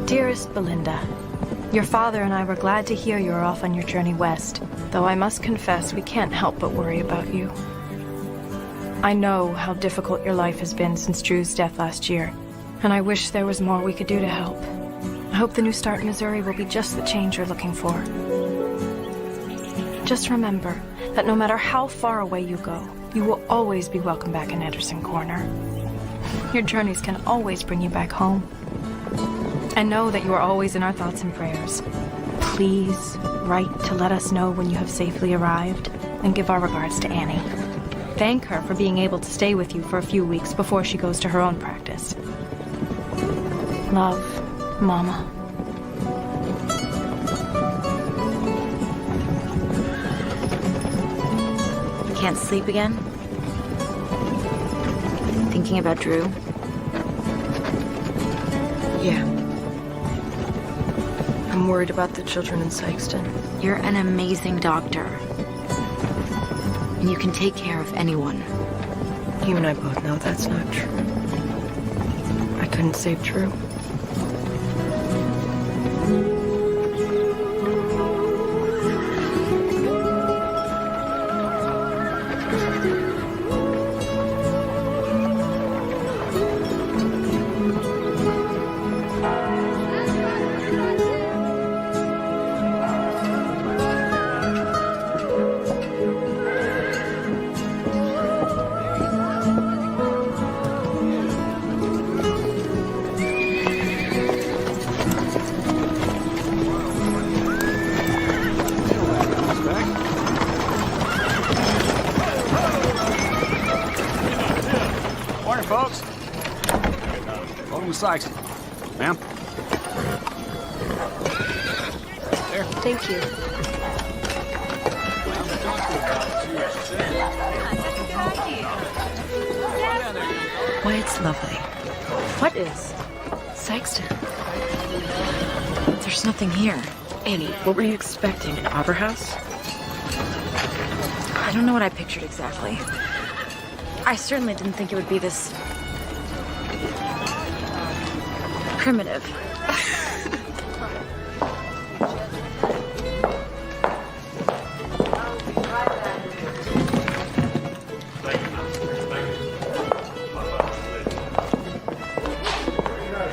Dearest Belinda, your father and I were glad to hear you are off on your journey west, though I must confess we can't help but worry about you. I know how difficult your life has been since Drew's death last year, and I wish there was more we could do to help. I hope the new start in Missouri will be just the change you're looking for. Just remember that no matter how far away you go, you will always be welcome back in Anderson Corner. Your journeys can always bring you back home. And know that you are always in our thoughts and prayers. Please write to let us know when you have safely arrived, and give our regards to Annie. Thank her for being able to stay with you for a few weeks before she goes to her own practice. Love, Mama. Can't sleep again? Thinking about Drew? Yeah. I'm worried about the children in Sykeston. You're an amazing doctor. And you can take care of anyone. You and I both know that's not true. I couldn't save Drew. Folks, welcome to Sykes. Ma'am. There. Thank you. Why, it's lovely. What is? Sykeston. There's nothing here. Annie, what were you expecting? An opera house? I don't know what I pictured exactly. I certainly didn't think it would be this primitive.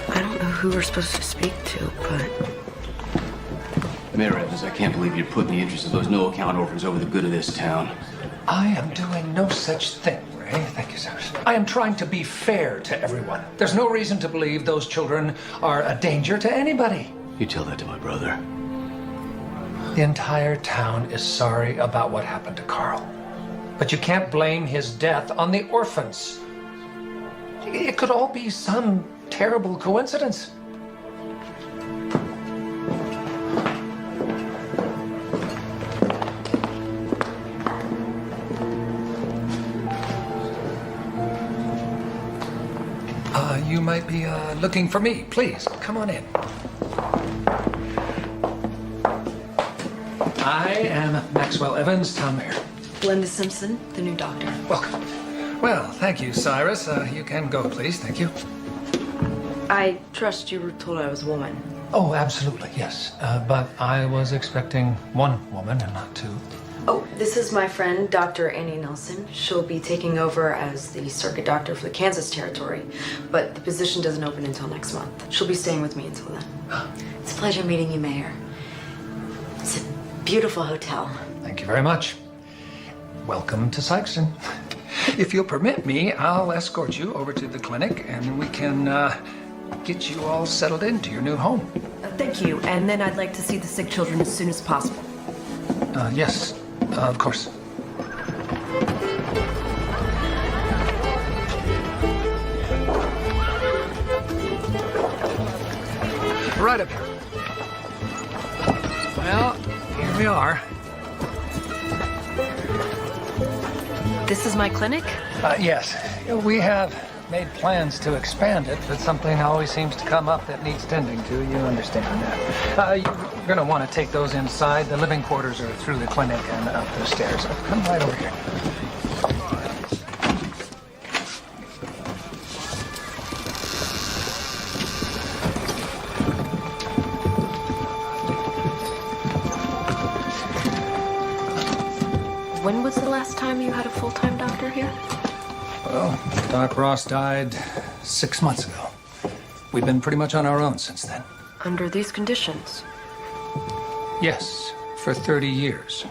I don't know who we're supposed to speak to, but... Mayor Evans, I can't believe you're putting the interests of those no-account orphans over the good of this town. I am doing no such thing, Ray. Thank you, sir. I am trying to be fair to everyone. There's no reason to believe those children are a danger to anybody. You tell that to my brother. The entire town is sorry about what happened to Carl. But you can't blame his death on the orphans. It could all be some terrible coincidence. You might be looking for me. Please, come on in. I am Maxwell Evans, town mayor. Belinda Simpson, the new doctor. Welcome. Well, thank you, Cyrus. You can go, please. Thank you. I trust you were told I was a woman. Oh, absolutely, yes. But I was expecting one woman and not two. Oh, this is my friend, Dr. Annie Nelson. She'll be taking over as the circuit doctor for the Kansas territory, but the position doesn't open until next month. She'll be staying with me until then. It's a pleasure meeting you, Mayor. It's a beautiful hotel. Thank you very much. Welcome to Sykeston. If you'll permit me, I'll escort you over to the clinic and we can get you all settled into your new home. Thank you, and then I'd like to see the sick children as soon as possible. Yes, of course. Right up here. Well, here we are. This is my clinic? Yes, we have made plans to expand it, but something always seems to come up that needs tending to. You understand that. You're going to want to take those inside. The living quarters are through the clinic and up the stairs. Come right over here. last time you had a full-time doctor here? Well, Doc Ross died 6 months ago. We've been pretty much on our own since then. Under these conditions? Yes, for 30 years.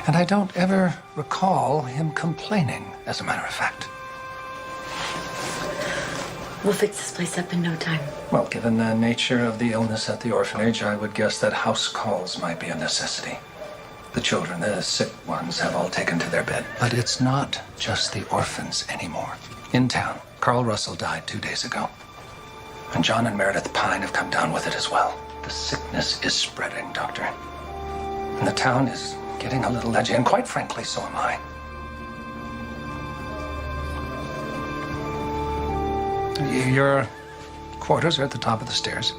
And I don't ever recall him complaining, as a matter of fact. We'll fix this place up in no time. Well, given the nature of the illness at the orphanage, I would guess that house calls might be a necessity. The children, the sick ones, have all taken to their bed. But it's not just the orphans anymore. In town, Carl Russell died 2 days ago. And John and Meredith Pine have come down with it as well. The sickness is spreading, Doctor. And the town is getting a little edgy, and quite frankly, so am I. Your quarters are at the top of the stairs.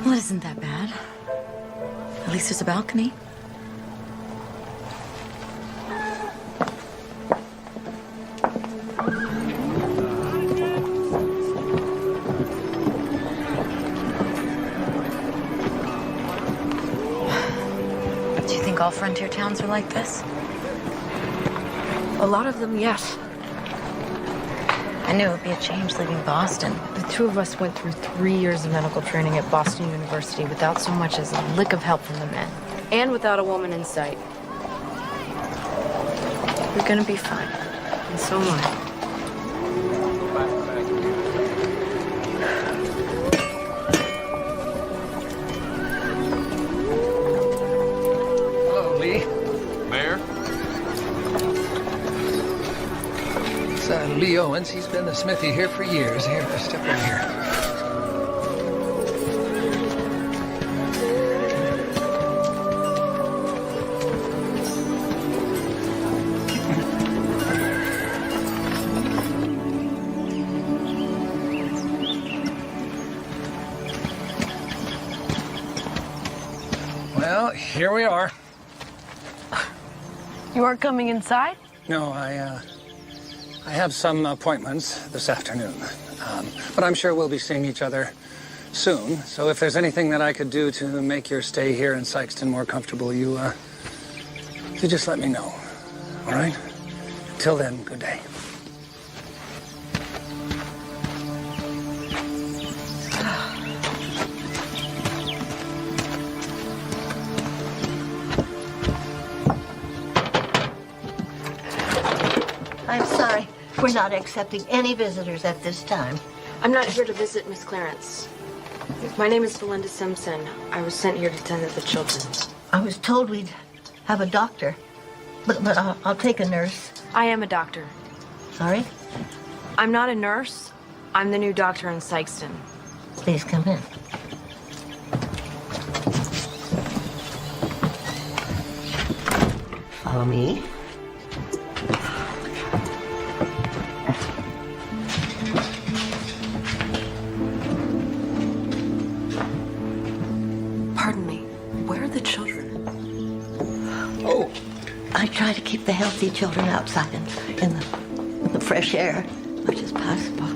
Well, it isn't that bad. At least there's a balcony. Do you think all frontier towns are like this? A lot of them, yes. I knew it would be a change leaving Boston. The two of us went through 3 years of medical training at Boston University without so much as a lick of help from the men. And without a woman in sight. You're gonna be fine. And so am I. Hello, Lee. Mayor? It's Lee Owens. He's been the smithy here for years. Here, step over here. Well, here we are. You aren't coming inside? No, I have some appointments this afternoon. But I'm sure we'll be seeing each other soon. So if there's anything that I could do to make your stay here in Sykeston more comfortable, you just let me know. All right? Till then, good day. I'm sorry. We're not accepting any visitors at this time. I'm not here to visit Miss Clarence. My name is Belinda Simpson. I was sent here to tend to the children. I was told we'd have a doctor, but I'll take a nurse. I am a doctor. Sorry? I'm not a nurse. I'm the new doctor in Sykeston. Please come in. Follow me. Pardon me. Where are the children? Oh, I try to keep the healthy children outside in the fresh air as much as possible.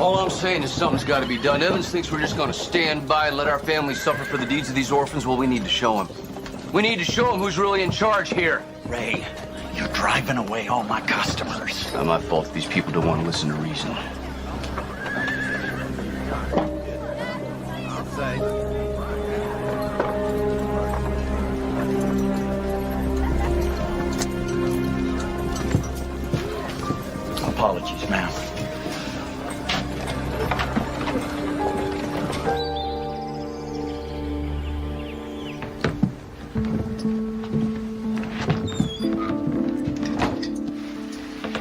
All I'm saying is something's got to be done. Evans thinks we're just going to stand by and let our family suffer for the deeds of these orphans. Well, we need to show him. We need to show him who's really in charge here. Ray, you're driving away all my customers. Not my fault these people don't want to listen to reason. Apologies, ma'am.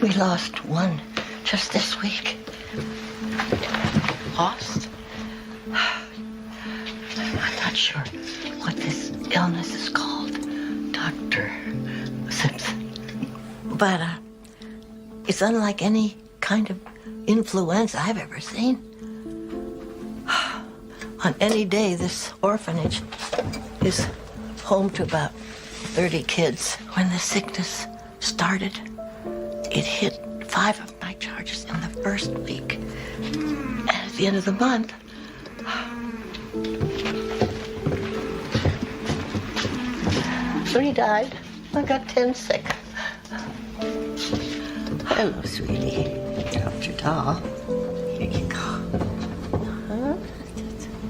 We lost one just this week. lost. I'm not sure what this illness is called, Dr. Simpson. But it's unlike any kind of influenza I've ever seen. On any day, this orphanage is home to about 30 kids. When the sickness started, it hit 5 of my charges in the first week. And at the end of the month, 3 died. I got 10 sick. Hello, sweetie. Dropped your doll. Here you go.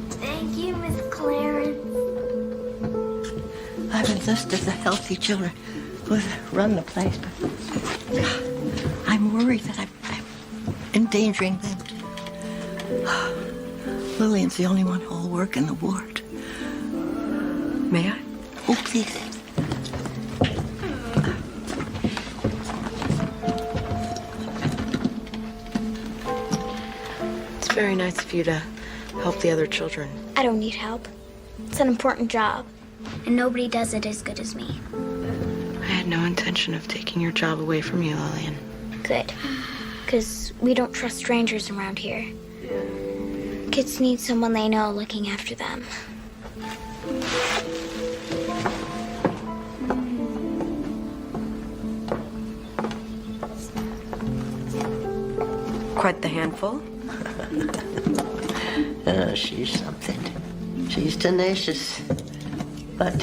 Thank you, Miss Clarence. I've enlisted the healthy children who run the place, but I'm worried that I'm endangering them. Lillian's the only one who'll work in the ward. May I? Oh, please. It's very nice of you to help the other children. I don't need help. It's an important job, and nobody does it as good as me. I had no intention of taking your job away from you, Lillian. Good. Because we don't trust strangers around here. Kids need someone they know looking after them. Quite the handful. She's something. She's tenacious, but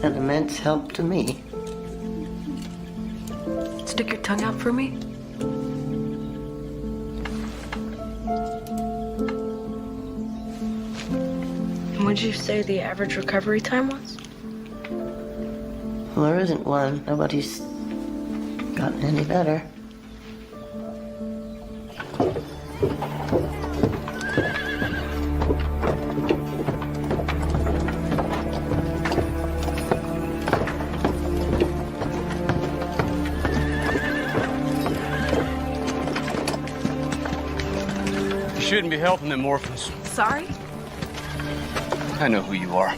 an immense help to me. Stick your tongue out for me. And what'd you say the average recovery time was? Well, there isn't one. Nobody's gotten any better. You shouldn't be helping them orphans. Sorry? I know who you are.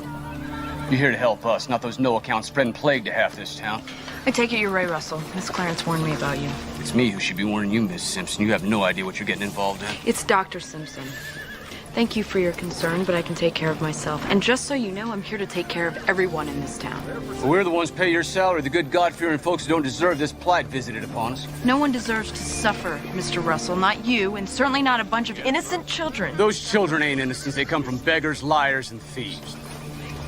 You're here to help us, not those no-account spreading plague to half this town. I take it you're Ray Russell. Miss Clarence warned me about you. It's me who should be warning you, Miss Simpson. You have no idea what you're getting involved in. It's Dr. Simpson. Thank you for your concern, but I can take care of myself. And just so you know, I'm here to take care of everyone in this town. But we're the ones who pay your salary, the good God-fearing folks who don't deserve this plight visited upon us. No one deserves to suffer, Mr. Russell. Not you, and certainly not a bunch of innocent children. Those children ain't innocents. They come from beggars, liars, and thieves.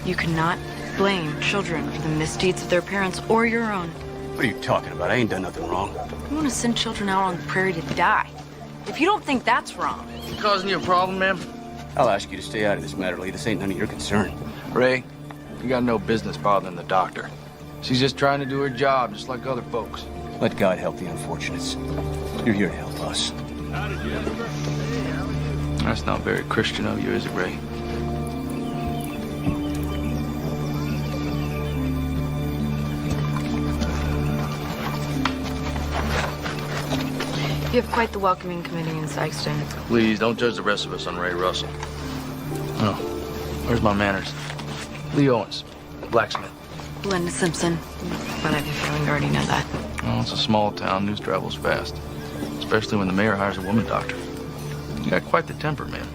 You cannot blame children for the misdeeds of their parents or your own. What are you talking about? I ain't done nothing wrong. You want to send children out on the prairie to die. If you don't think that's wrong... Causing you a problem, ma'am? I'll ask you to stay out of this matter, Lee. This ain't none of your concern. Ray, you got no business bothering the doctor. She's just trying to do her job, just like other folks. Let God help the unfortunates. You're here to help us. That's not very Christian of you, is it, Ray? You have quite the welcoming committee in Sykeston. Please, don't judge the rest of us on Ray Russell. Oh, where's my manners? Lee Owens, blacksmith. Linda Simpson. But I have a feeling you already know that. Oh, it's a small town. News travels fast. Especially when the mayor hires a woman doctor. You got quite the temper, man.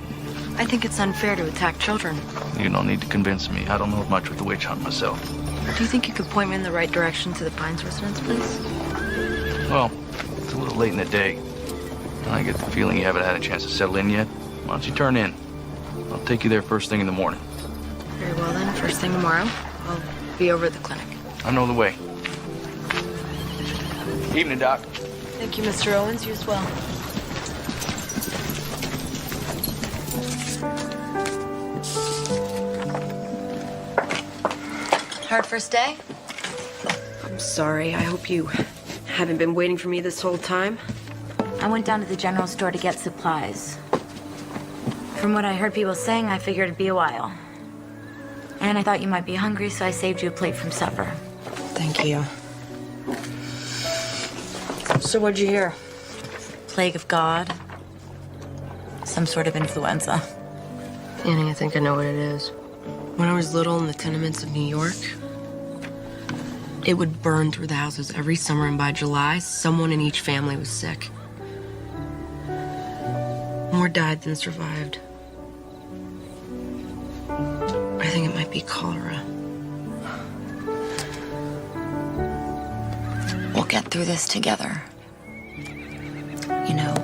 I think it's unfair to attack children. You don't need to convince me. I don't know much with the witch hunt myself. Do you think you could point me in the right direction to the Pines residence, please? Well, it's a little late in the day. I get the feeling you haven't had a chance to settle in yet. Why don't you turn in? I'll take you there first thing in the morning. Very well then, first thing tomorrow, I'll be over at the clinic. I know the way. Evening, Doc. Thank you, Mr. Owens. You as well. Hard first day? I'm sorry. I hope you haven't been waiting for me this whole time. I went down to the general store to get supplies. From what I heard people saying, I figured it'd be a while. And I thought you might be hungry, so I saved you a plate from supper. Thank you. So what'd you hear? Plague of God. some sort of influenza. Annie, I think I know what it is. When I was little in the tenements of New York, it would burn through the houses every summer, and by July, someone in each family was sick. More died than survived. I think it might be cholera. We'll get through this together. You know,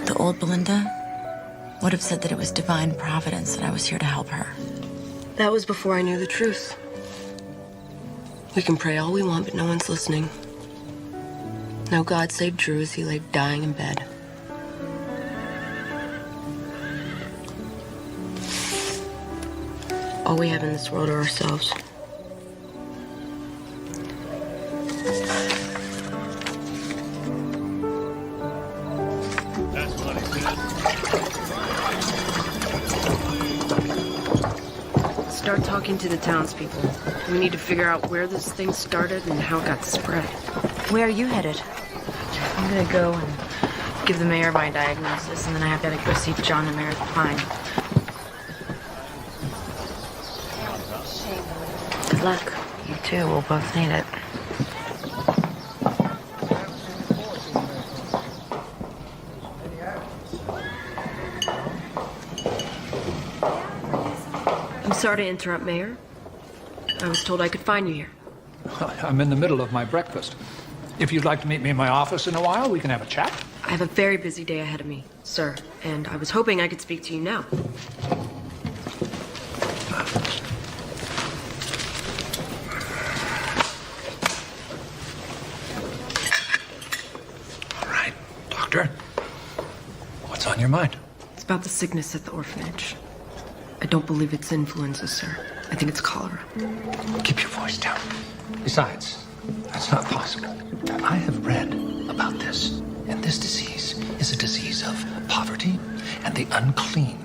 the old Belinda would have said that it was divine providence that I was here to help her. That was before I knew the truth. We can pray all we want, but no one's listening. Now God saved Drew as he lay dying in bed. All we have in this world are ourselves. That's what he said. Start talking to the townspeople. We need to figure out where this thing started and how it got spread. Where are you headed? I'm gonna go and give the mayor my diagnosis, and then I gotta go see John and Meredith Pine. Good luck. You too. We'll both need it. I'm sorry to interrupt, Mayor. I was told I could find you here. I'm in the middle of my breakfast. If you'd like to meet me in my office in a while, we can have a chat. I have a very busy day ahead of me, sir, and I was hoping I could speak to you now. All right, Doctor. What's on your mind? It's about the sickness at the orphanage. I don't believe it's influenza, sir. I think it's cholera. Keep your voice down. Besides, that's not possible. I have read about this, and this disease is a disease of poverty and the unclean.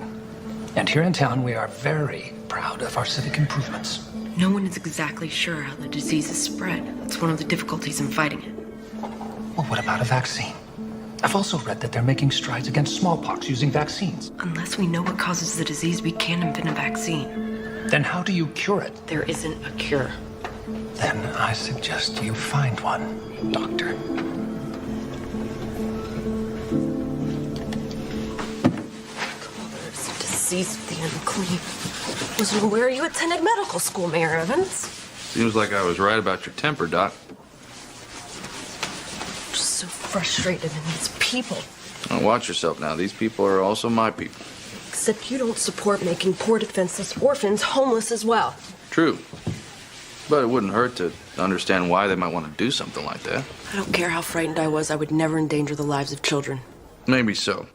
And here in town, we are very proud of our civic improvements. No one is exactly sure how the disease is spread. That's one of the difficulties in fighting it. Well, what about a vaccine? I've also read that they're making strides against smallpox using vaccines. Unless we know what causes the disease, we can't invent a vaccine. Then how do you cure it? There isn't a cure. Then I suggest you find one, Doctor. There's a disease of the unclean. Wasn't where you attended medical school, Mayor Evans. Seems like I was right about your temper, Doc. Just so frustrated in these people. Now watch yourself now. These people are also my people. Except you don't support making poor defenseless orphans homeless as well. True. But it wouldn't hurt to understand why they might want to do something like that. I don't care how frightened I was, I would never endanger the lives of children. Maybe so.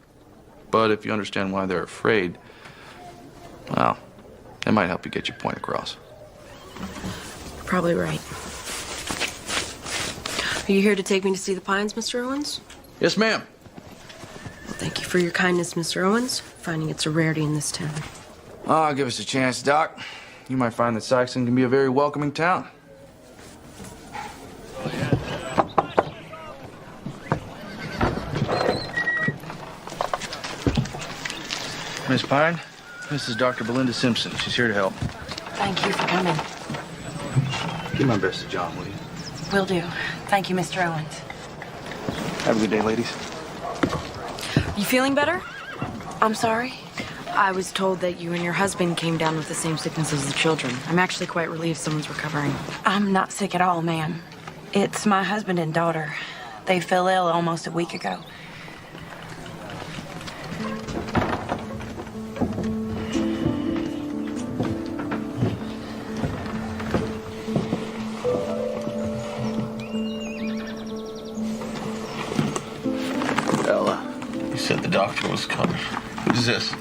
But if you understand why they're afraid, well, it might help you get your point across. You're probably right. Are you here to take me to see the Pines, Mr. Owens? Yes, ma'am. Well, thank you for your kindness, Mr. Owens. Finding it's a rarity in this town. Ah, give us a chance, Doc. You might find that Saxon can be a very welcoming town. Miss Pine, this is Dr. Belinda Simpson. She's here to help. Thank you for coming. Give my best to John, will you? Will do. Thank you, Mr. Owens. Have a good day, ladies. You feeling better? I'm sorry? I was told that you and your husband came down with the same sickness as the children. I'm actually quite relieved someone's recovering. I'm not sick at all, ma'am. It's my husband and daughter. They fell ill almost a week ago. Ella, you said the doctor was coming. Who's this?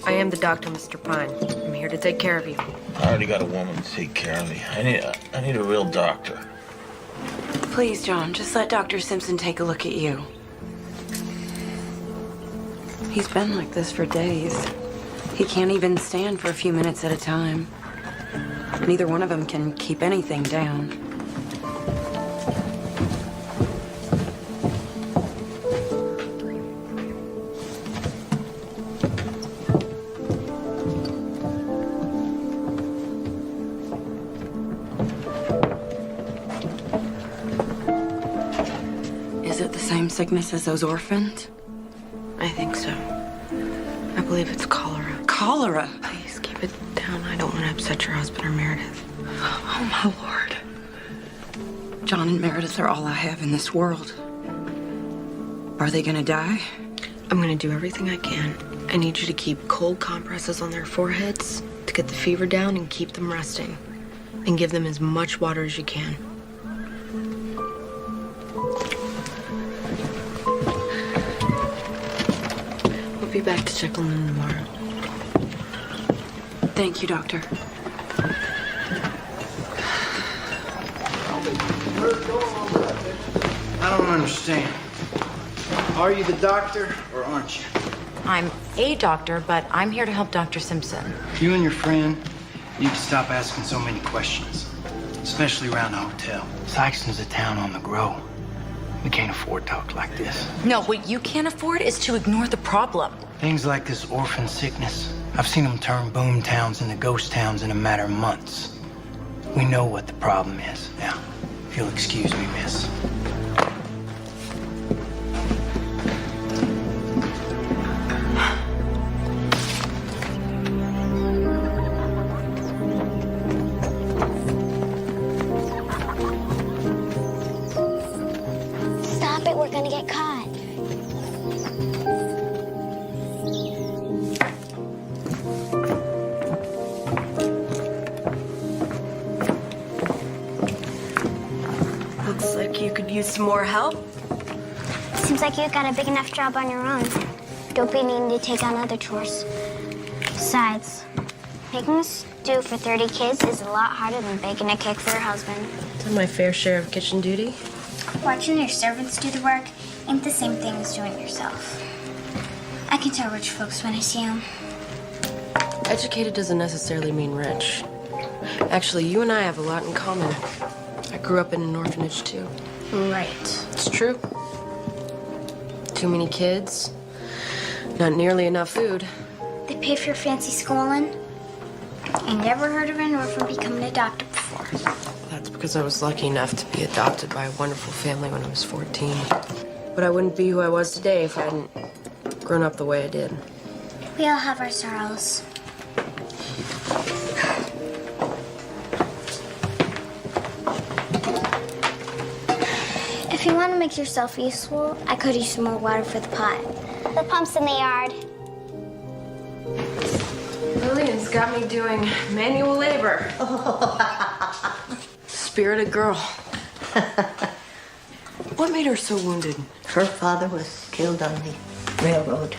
I am the doctor, Mr. Pine. I'm here to take care of you. I already got a woman to take care of me. I need a real doctor. Please, John, just let Dr. Simpson take a look at you. He's been like this for days. He can't even stand for a few minutes at a time. Neither one of them can keep anything down. same sickness as those orphans? I think so. I believe it's cholera. Cholera? Please keep it down. I don't want to upset your husband or Meredith. Oh, my Lord. John and Meredith are all I have in this world. Are they gonna die? I'm gonna do everything I can. I need you to keep cold compresses on their foreheads to get the fever down and keep them resting. And give them as much water as you can. We'll be back to check on them tomorrow. Thank you, Doctor. I don't understand. Are you the doctor or aren't you? I'm a doctor, but I'm here to help Dr. Simpson. You and your friend need to stop asking so many questions, especially around the hotel. Sykeston's a town on the grow. We can't afford talk like this. No, what you can't afford is to ignore the problem. Things like this orphan sickness, I've seen them turn boom towns into ghost towns in a matter of months. We know what the problem is. Now, if you'll excuse me, miss. Stop it, we're gonna get caught. Looks like you could use some more help. Seems like you've got a big enough job on your own. Don't be needing to take on other chores. Besides, making a stew for 30 kids is a lot harder than baking a cake for your husband. Done my fair share of kitchen duty. Watching your servants do the work ain't the same thing as doing it yourself. I can tell rich folks when I see them. Educated doesn't necessarily mean rich. Actually, you and I have a lot in common. I grew up in an orphanage, too. Right. It's true. Too many kids. Not nearly enough food. They pay for your fancy schooling. I never heard of an orphan becoming a doctor before. That's because I was lucky enough to be adopted by a wonderful family when I was 14. But I wouldn't be who I was today if I hadn't grown up the way I did. We all have our sorrows. If you want to make yourself useful, I could use some more water for the pot. The pump's in the yard. Lillian's got me doing manual labor. Spirited girl. What made her so wounded? Her father was killed on the railroad.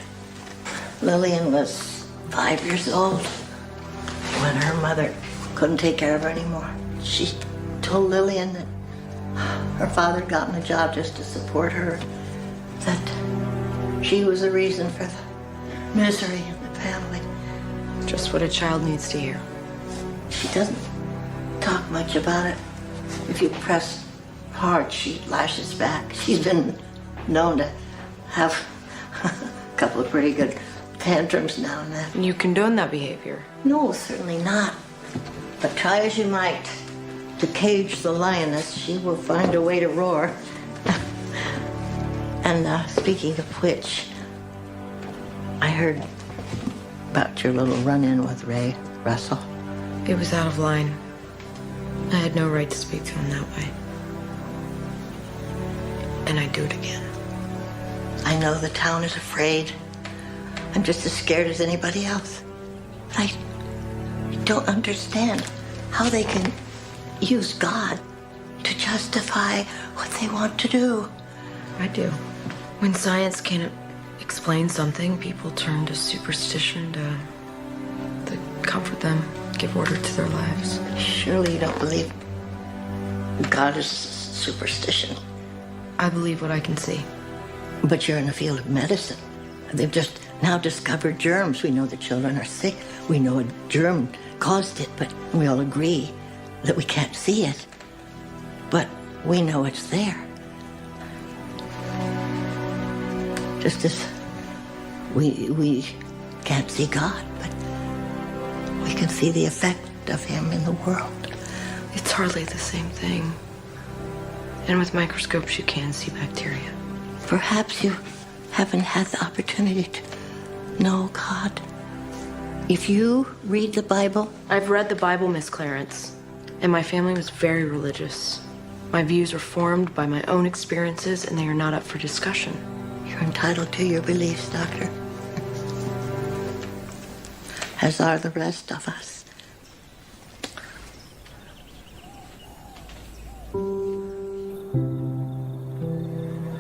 Lillian was 5 years old when her mother couldn't take care of her anymore. She told Lillian that her father had gotten a job just to support her, that she was the reason for the misery in the family. Just what a child needs to hear. She doesn't talk much about it. If you press hard, she lashes back. She's been known to have a couple of pretty good tantrums now and then. You condone that behavior? No, certainly not. But try as you might to cage the lioness, she will find a way to roar. And speaking of which, I heard about your little run-in with Ray Russell. It was out of line. I had no right to speak to him that way. And I'd do it again. I know the town is afraid. I'm just as scared as anybody else. I don't understand how they can use God to justify what they want to do. I do. When science can't explain something, people turn to superstition to comfort them, give order to their lives. Surely you don't believe God is superstition. I believe what I can see. But you're in the field of medicine. They've just now discovered germs. We know the children are sick. We know a germ caused it, but we all agree that we can't see it. But we know it's there. Just as we can't see God, but we can see the effect of him in the world. It's hardly the same thing. And with microscopes, you can see bacteria. Perhaps you haven't had the opportunity to know God. If you read the Bible... I've read the Bible, Miss Clarence, and my family was very religious. My views are formed by my own experiences, and they are not up for discussion. You're entitled to your beliefs, Doctor. As are the rest of us.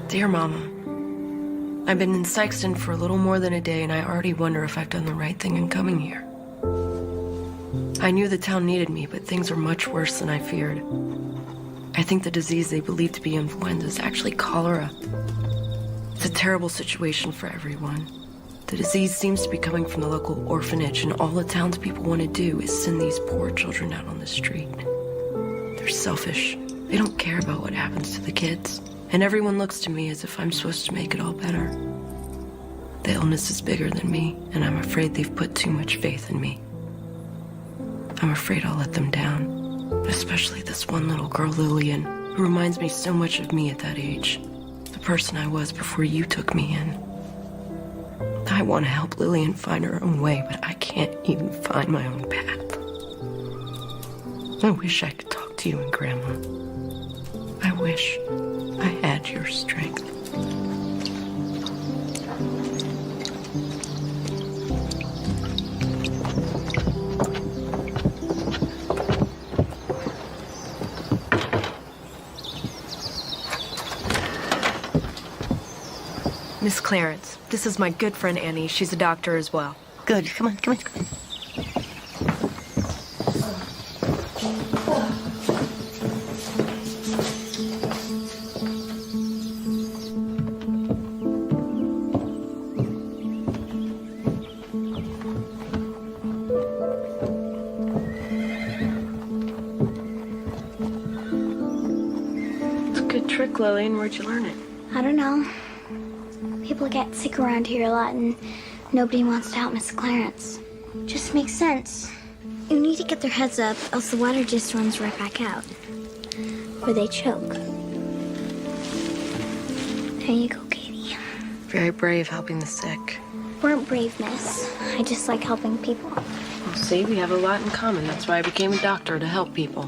Dear Mama, I've been in Sykeston for a little more than a day, and I already wonder if I've done the right thing in coming here. I knew the town needed me, but things are much worse than I feared. I think the disease they believe to be influenza is actually cholera. It's a terrible situation for everyone. The disease seems to be coming from the local orphanage, and all the townspeople want to do is send these poor children out on the street. They're selfish. They don't care about what happens to the kids. And everyone looks to me as if I'm supposed to make it all better. The illness is bigger than me, and I'm afraid they've put too much faith in me. I'm afraid I'll let them down. Especially this one little girl, Lillian, who reminds me so much of me at that age. The person I was before you took me in. I want to help Lillian find her own way, but I can't even find my own path. I wish I could talk to you and Grandma. I wish I had your strength. Miss Clarence, this is my good friend Annie. She's a doctor as well. Good. Come on, come on, come on. It's a good trick, Lillian. Where'd you learn it? I don't know. People get sick around here a lot, and nobody wants to help Miss Clarence. Just makes sense. You need to get their heads up, else the water just runs right back out. Or they choke. There you go, Katie. Very brave helping the sick. We're brave, miss. I just like helping people. Well, see, we have a lot in common. That's why I became a doctor, to help people.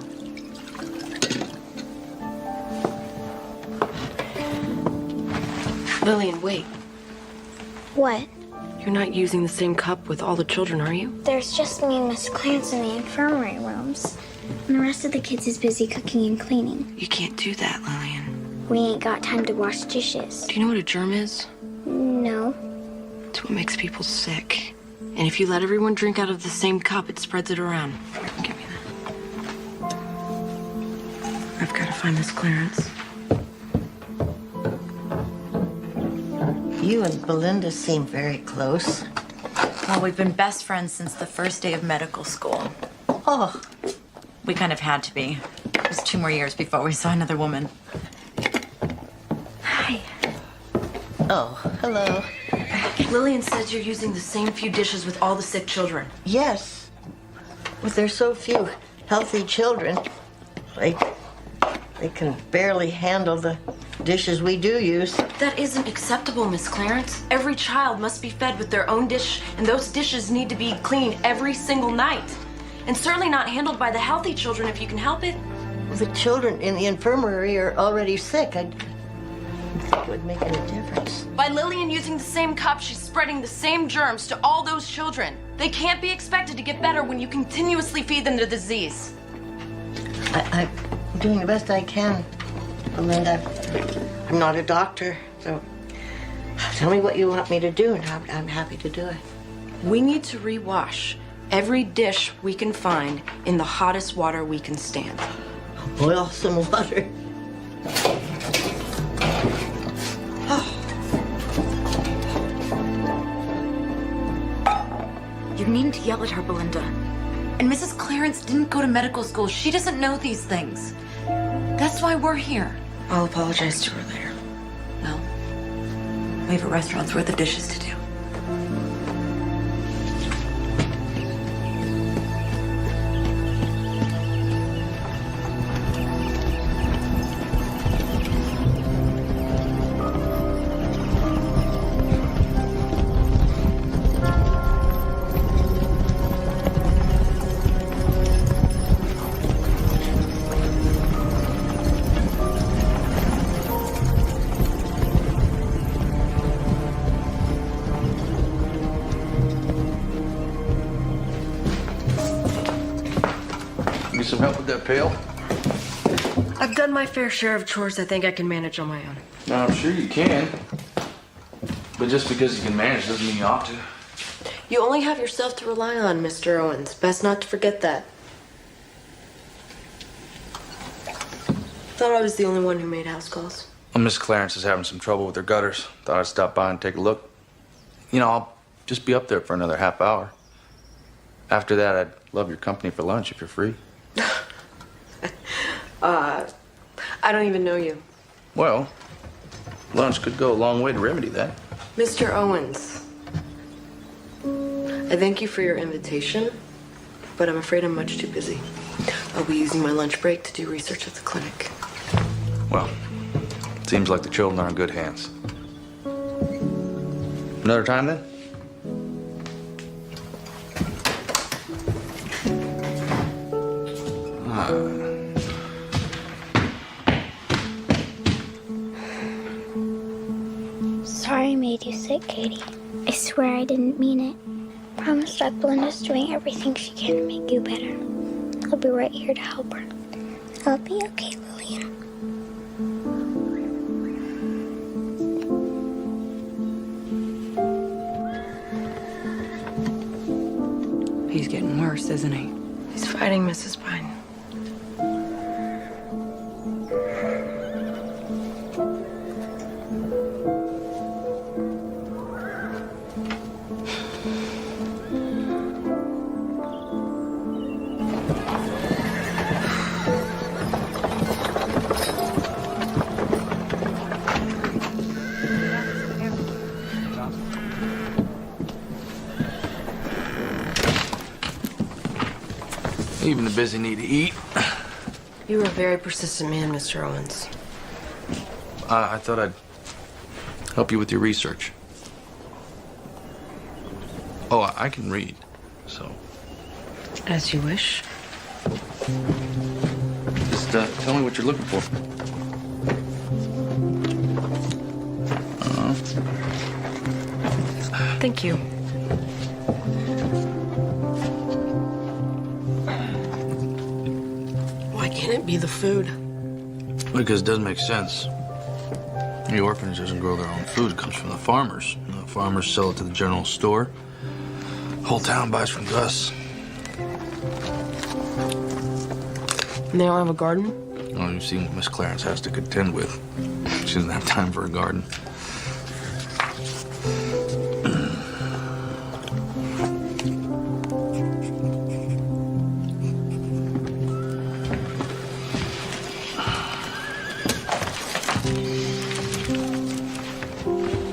Lillian, wait. What? You're not using the same cup with all the children, are you? There's just me and Miss Clarence in the infirmary rooms. And the rest of the kids is busy cooking and cleaning. You can't do that, Lillian. We ain't got time to wash dishes. Do you know what a germ is? No. It's what makes people sick. And if you let everyone drink out of the same cup, it spreads it around. Here, give me that. I've got to find Miss Clarence. You and Belinda seem very close. Well, we've been best friends since the first day of medical school. Oh. We kind of had to be. It was 2 more years before we saw another woman. Hi. Oh, hello. Lillian says you're using the same few dishes with all the sick children. Yes. But there's so few healthy children. They can barely handle the dishes we do use. That isn't acceptable, Miss Clarence. Every child must be fed with their own dish, and those dishes need to be cleaned every single night. And certainly not handled by the healthy children if you can help it. The children in the infirmary are already sick. I don't think it would make any difference. By Lillian using the same cup, she's spreading the same germs to all those children. They can't be expected to get better when you continuously feed them the disease. I'm doing the best I can, Belinda. I'm not a doctor, so tell me what you want me to do, and I'm happy to do it. We need to rewash every dish we can find in the hottest water we can stand. Boil some water. You need to yell at her, Belinda. And Mrs. Clarence didn't go to medical school. She doesn't know these things. That's why we're here. I'll apologize to her later. No. We have a restaurant's worth of dishes to do. help with that pail? I've done my fair share of chores I think I can manage on my own. No, I'm sure you can. But just because you can manage doesn't mean you ought to. You only have yourself to rely on, Mr. Owens. Best not to forget that. Thought I was the only one who made house calls. Well, Miss Clarence is having some trouble with her gutters. Thought I'd stop by and take a look. You know, I'll just be up there for another half hour. After that, I'd love your company for lunch if you're free. I don't even know you. Well, lunch could go a long way to remedy that. Mr. Owens, I thank you for your invitation, but I'm afraid I'm much too busy. I'll be using my lunch break to do research at the clinic. Well, seems like the children are in good hands. Another time then? Sorry I made you sick, Katie. I swear I didn't mean it. Promise that Belinda's doing everything she can to make you better. I'll be right here to help her. I'll be okay, Lillian. He's getting worse, isn't he? He's fighting Mrs. Pine. Even the busy need to eat. You are a very persistent man, Mr. Owens. I thought I'd help you with your research. Oh, I can read, so. As you wish. Just tell me what you're looking for. Thank you. Why can't it be the food? Because it doesn't make sense. The orphanage doesn't grow their own food. It comes from the farmers. And the farmers sell it to the general store. Whole town buys from Gus. And they don't have a garden? Well, you've seen what Miss Clarence has to contend with. She doesn't have time for a garden.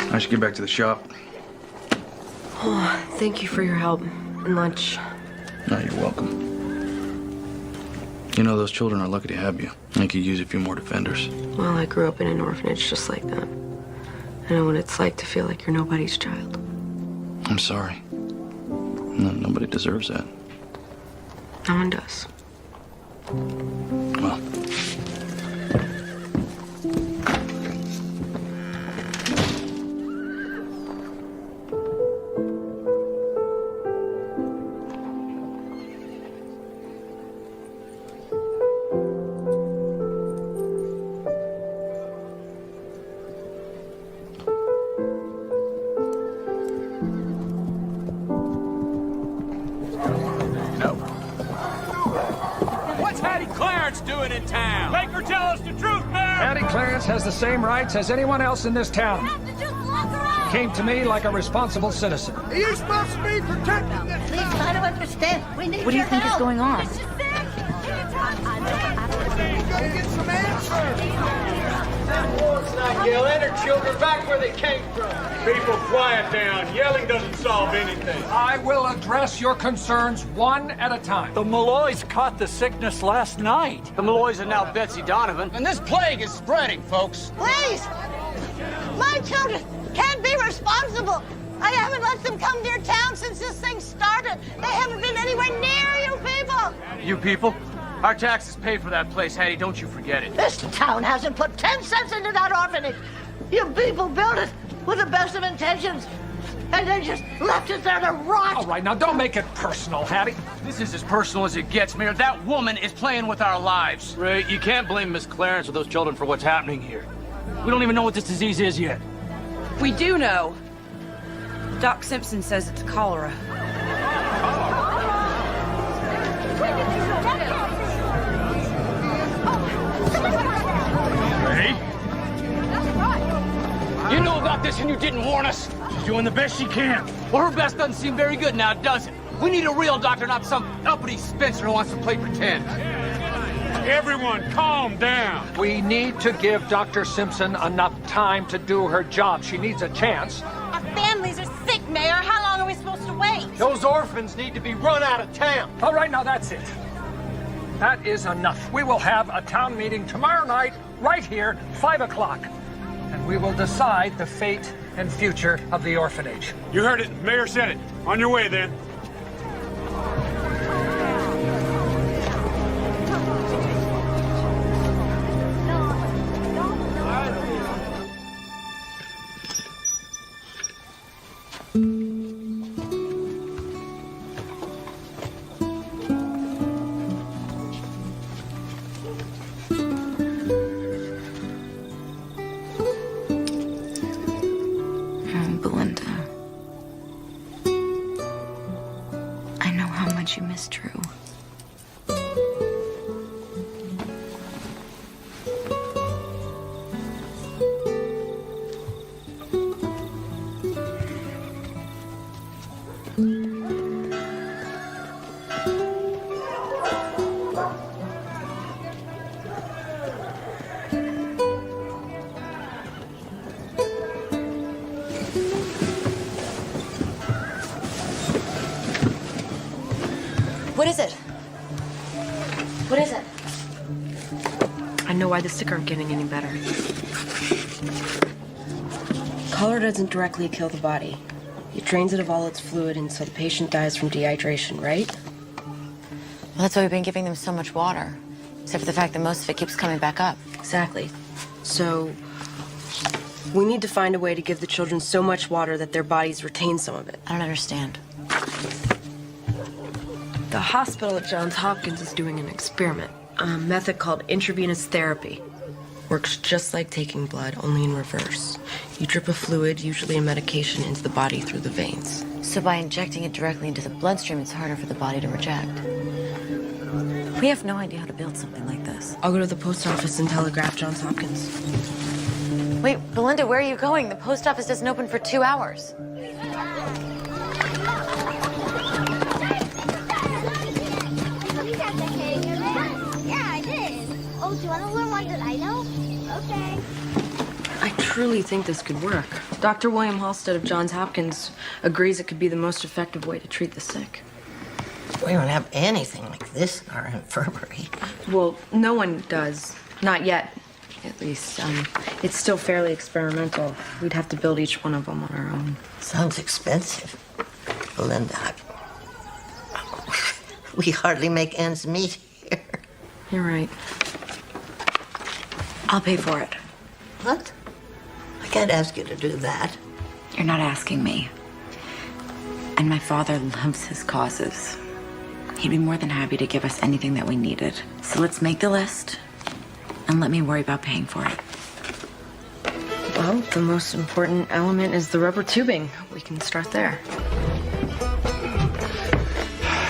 I should get back to the shop. Oh, thank you for your help and lunch. No, you're welcome. You know, those children are lucky to have you. They could use a few more defenders. Well, I grew up in an orphanage just like that. I know what it's like to feel like you're nobody's child. I'm sorry. No, nobody deserves that. No one does. Well. What's Hattie Clarence doing in town? Make her tell us the truth, man! Hattie Clarence has the same rights as anyone else in this town. Came to me like a responsible citizen. Are you supposed to be protecting this? Please try to understand. We need What do you think is going on? Get some answers. Not yelling, her children back where they came from. People, quiet down. Yelling doesn't solve anything. I will address your concerns one at a time. The Malloys caught the sickness last night. The Malloys are now Betsy Donovan, and this plague is spreading, folks. Please! My children can't be responsible. I haven't let them come near town since this thing started. They haven't been anywhere near you people. You people? Our taxes pay for that place, Hattie. Don't you forget it. This town hasn't put 10 cents into that orphanage. You people built it with the best of intentions. And they just left it there to rot. All right, now don't make it personal, Hattie. This is as personal as it gets, Mayor. That woman is playing with our lives. Ray, you can't blame Miss Clarence or those children for what's happening here. We don't even know what this disease is yet. We do know. Doc Simpson says it's cholera. Ray? You knew about this and you didn't warn us. She's doing the best she can. Well, her best doesn't seem very good now, does it? We need a real doctor, not some uppity Spencer who wants to play pretend. Everyone, calm down. We need to give Dr. Simpson enough time to do her job. She needs a chance. Our families are sick, Mayor. How long are we supposed to wait? Those orphans need to be run out of town. All right, now that's it. That is enough. We will have a town meeting tomorrow night, right here, 5 o'clock. And we will decide the fate and future of the orphanage. You heard it. Mayor said it. On your way, then. Belinda. I know how much you miss Drew. What is it? What is it? I know why the sick aren't getting any better. Cholera doesn't directly kill the body. It drains it of all its fluid, and so the patient dies from dehydration, right? Well, that's why we've been giving them so much water. Except for the fact that most of it keeps coming back up. Exactly. So, we need to find a way to give the children so much water that their bodies retain some of it. I don't understand. The hospital at Johns Hopkins is doing an experiment, a method called intravenous therapy. Works just like taking blood, only in reverse. You drip a fluid, usually a medication, into the body through the veins. So by injecting it directly into the bloodstream, it's harder for the body to reject. We have no idea how to build something like this. I'll go to the post office and telegraph Johns Hopkins. Wait, Belinda, where are you going? The post office doesn't open for 2 hours. Oh, do you want to learn one that I know? Okay. I truly think this could work. Dr. William Halstead of Johns Hopkins agrees it could be the most effective way to treat the sick. We don't have anything like this in our infirmary. Well, no one does. Not yet, at least. It's still fairly experimental. We'd have to build each one of them on our own. Sounds expensive, Belinda. We hardly make ends meet here. You're right. I'll pay for it. What? I can't ask you to do that. You're not asking me. And my father loves his causes. He'd be more than happy to give us anything that we needed. So let's make the list and let me worry about paying for it. Well, the most important element is the rubber tubing. We can start there.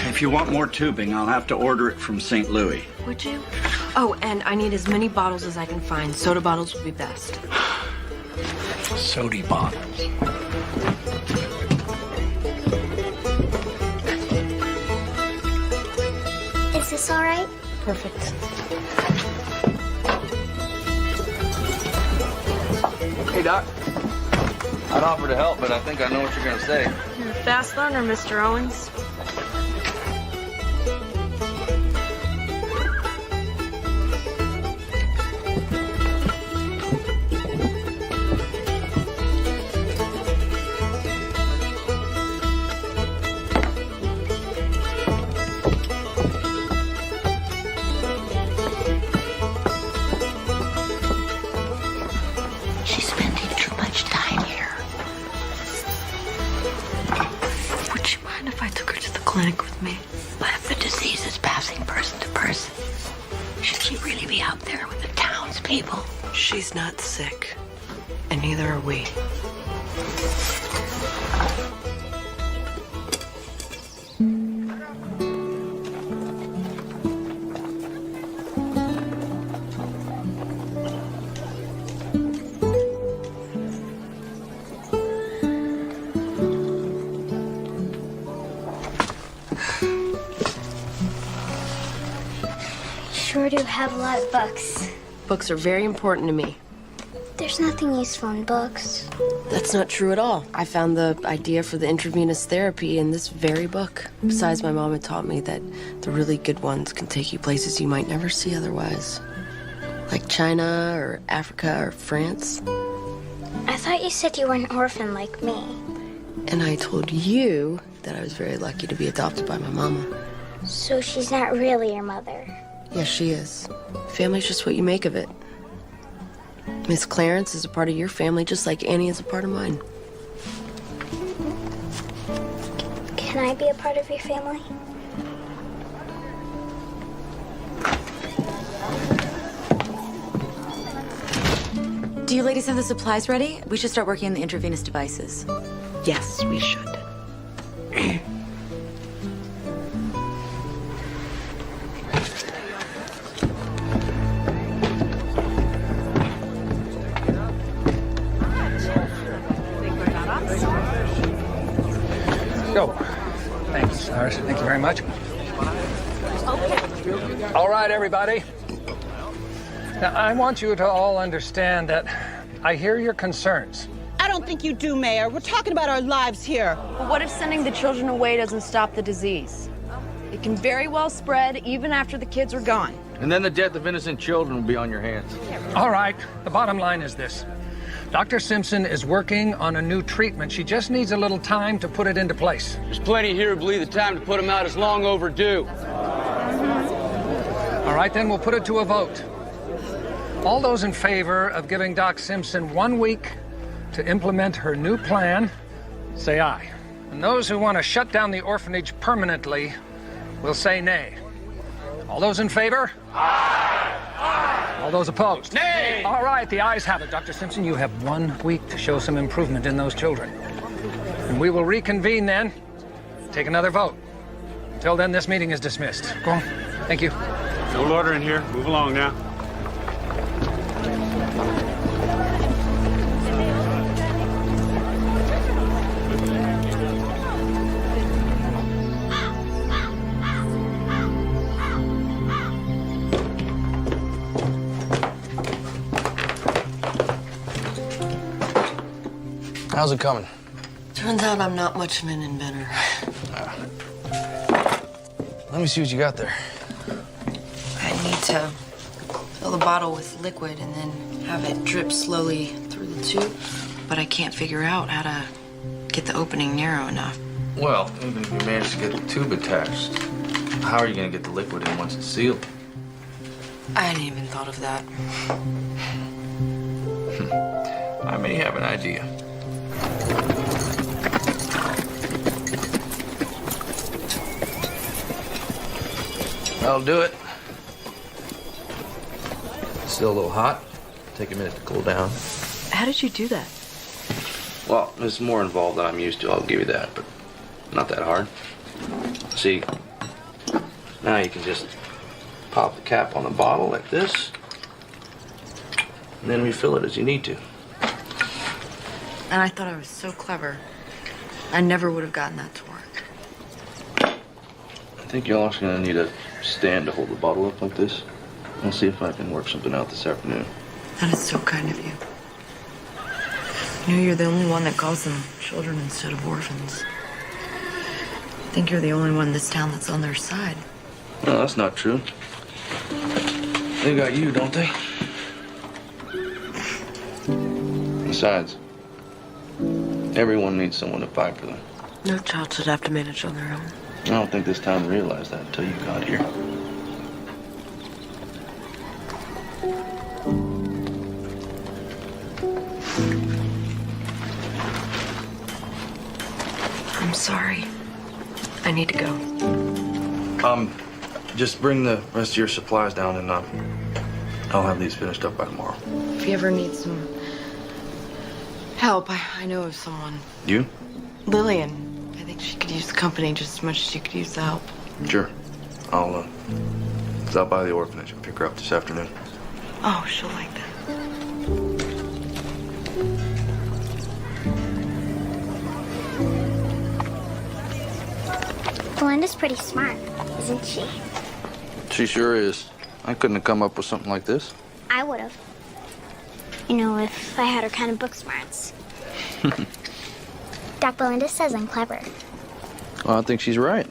If you want more tubing, I'll have to order it from St. Louis. Would you? Oh, and I need as many bottles as I can find. Soda bottles would be best. Soda bottles. Is this all right? Perfect. Hey, Doc. I'd offer to help, but I think I know what you're going to say. You're a fast learner, Mr. Owens. She's spending too much time here. people. She's not sick, and neither are we. Sure do have a lot of books. Books are very important to me. There's nothing useful in books. That's not true at all. I found the idea for the intravenous therapy in this very book. Besides, my mom had taught me that the really good ones can take you places you might never see otherwise. Like China or Africa or France. I thought you said you were an orphan like me. And I told you that I was very lucky to be adopted by my mama. So she's not really your mother. Yes, she is. Family's just what you make of it. Miss Clarence is a part of your family, just like Annie is a part of mine. Can I be a part of your family? Do you ladies have the supplies ready? We should start working on the intravenous devices. Yes, we should. Go. Thank you, Cyrus. Thank you very much. All right, everybody. Now, I want you to all understand that I hear your concerns. I don't think you do, Mayor. We're talking about our lives here. But what if sending the children away doesn't stop the disease? It can very well spread even after the kids are gone. And then the death of innocent children will be on your hands. All right, the bottom line is this. Dr. Simpson is working on a new treatment. She just needs a little time to put it into place. There's plenty here who believe the time to put them out is long overdue. All right, then we'll put it to a vote. All those in favor of giving Doc Simpson 1 week to implement her new plan, say aye. And those who want to shut down the orphanage permanently will say nay. All those in favor? Aye! Aye! All those opposed? Nay! All right, the ayes have it. Dr. Simpson, you have 1 week to show some improvement in those children. And we will reconvene then, take another vote. Until then, this meeting is dismissed. Go on. Thank you. No order in here. Move along now. How's it coming? Turns out I'm not much of an inventor. Let me see what you got there. I need to fill the bottle with liquid and then have it drip slowly through the tube. But I can't figure out how to get the opening narrow enough. Well, even if you manage to get the tube attached, how are you going to get the liquid in once it's sealed? I hadn't even thought of that. I may have an idea. That'll do it. Still a little hot. Take a minute to cool down. How did you do that? Well, it's more involved than I'm used to, I'll give you that, but not that hard. See, now you can just pop the cap on the bottle like this, and then refill it as you need to. And I thought I was so clever. I never would have gotten that to work. I think you're also gonna need a stand to hold the bottle up like this. I'll see if I can work something out this afternoon. That is so kind of you. You know, you're the only one that calls them children instead of orphans. I think you're the only one in this town that's on their side. No, that's not true. They got you, don't they? Besides, everyone needs someone to fight for them. No child should have to manage on their own. I don't think this town realized that until you got here. I'm sorry. I need to go. Just bring the rest of your supplies down and I'll have these finished up by tomorrow. If you ever need some help, I know of someone. You? Lillian. I think she could use the company just as much as she could use the help. Sure. I'll stop by the orphanage and pick her up this afternoon. Oh, she'll like that. Belinda's pretty smart, isn't she? She sure is. I couldn't have come up with something like this. I would have. You know, if I had her kind of book smarts. Doc Belinda says I'm clever. Well, I think she's right.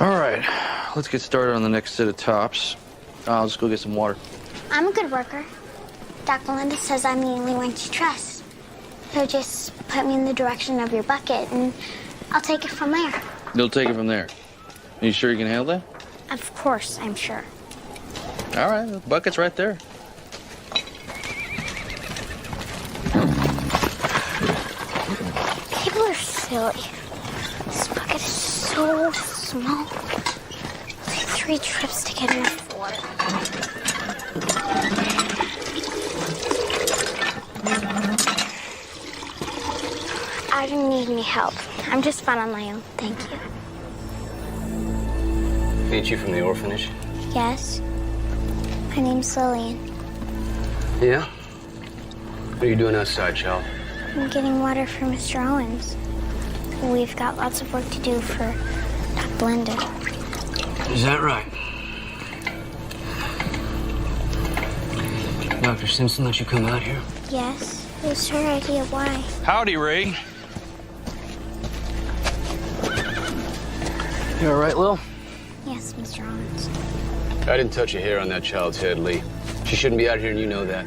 All right, let's get started on the next set of tops. I'll just go get some water. I'm a good worker. Doc Belinda says I'm the only one to trust. So just put me in the direction of your bucket and I'll take it from there. You'll take it from there. You sure you can handle that? Of course, I'm sure. All right, the bucket's right there. People are silly. This bucket is so small. It's like 3 trips to get enough water. I don't need any help. I'm just fine on my own, thank you. Ain't you from the orphanage? Yes? My name's Lillian. Yeah? What are you doing outside, child? I'm getting water for Mr. Owens. We've got lots of work to do for Doc Belinda. Is that right? Dr. Simpson let you come out here? Yes, it was her idea. Why? Howdy, Ray. You all right, Lil? Yes, Mr. Owens. I didn't touch a hair on that child's head, Lee. She shouldn't be out here, and you know that.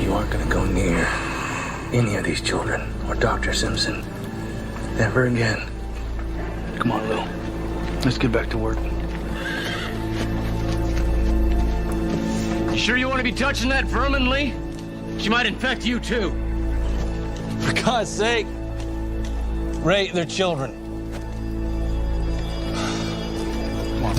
You aren't gonna go near any of these children or Dr. Simpson ever again. Come on, Lil. Let's get back to work. You sure you want to be touching that vermin, Lee? She might infect you, too. For God's sake. Ray, they're children. Come on.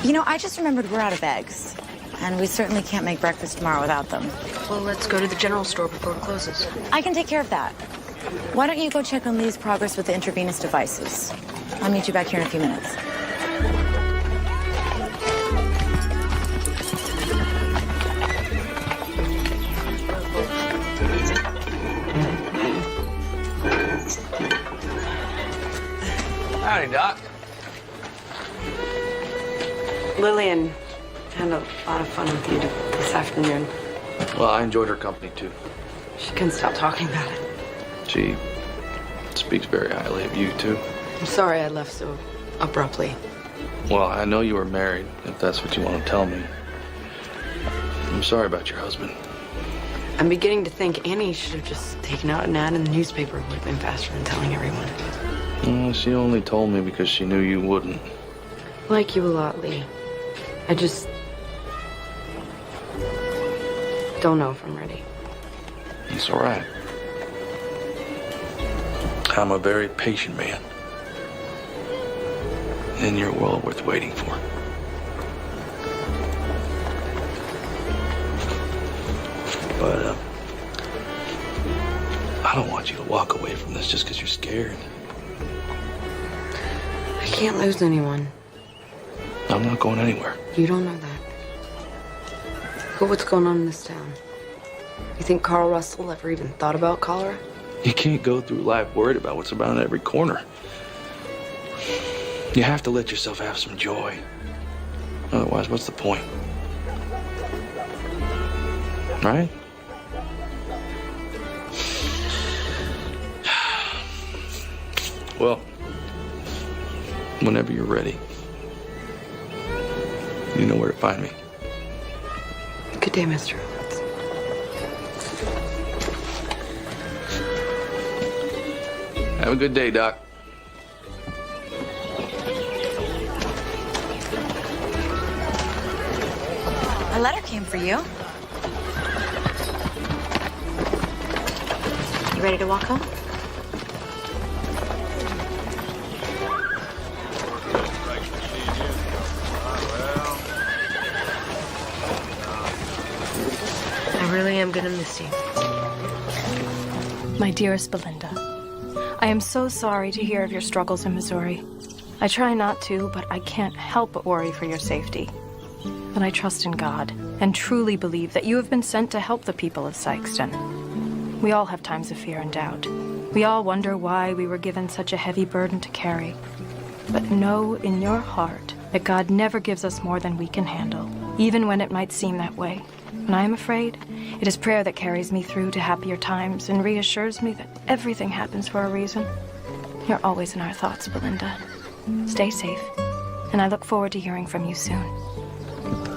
You know, I just remembered we're out of eggs. And we certainly can't make breakfast tomorrow without them. Well, let's go to the general store before it closes. I can take care of that. Why don't you go check on Lee's progress with the intravenous devices? I'll meet you back here in a few minutes. Howdy, Doc. Lillian had a lot of fun with you this afternoon. Well, I enjoyed her company, too. She couldn't stop talking about it. She speaks very highly of you, too. I'm sorry I left so abruptly. Well, I know you were married, if that's what you want to tell me. I'm sorry about your husband. I'm beginning to think Annie should have just taken out an ad in the newspaper. It would have been faster than telling everyone. Well, she only told me because she knew you wouldn't. I like you a lot, Lee. I just don't know if I'm ready. It's all right. I'm a very patient man. And you're well worth waiting for. But, I don't want you to walk away from this just because you're scared. I can't lose anyone. I'm not going anywhere. You don't know that. Look at what's going on in this town. You think Carl Russell ever even thought about cholera? You can't go through life worried about what's around every corner. You have to let yourself have some joy. Otherwise, what's the point? Right? Well, whenever you're ready, you know where to find me. Good day, Mr. Owens. Have a good day, Doc. A letter came for you. You ready to walk home? I really am gonna miss you. My dearest Belinda, I am so sorry to hear of your struggles in Missouri. I try not to, but I can't help but worry for your safety. But I trust in God and truly believe that you have been sent to help the people of Sikeston. We all have times of fear and doubt. We all wonder why we were given such a heavy burden to carry. But know in your heart that God never gives us more than we can handle, even when it might seem that way. When I am afraid, it is prayer that carries me through to happier times and reassures me that everything happens for a reason. You're always in our thoughts, Belinda. Stay safe, and I look forward to hearing from you soon.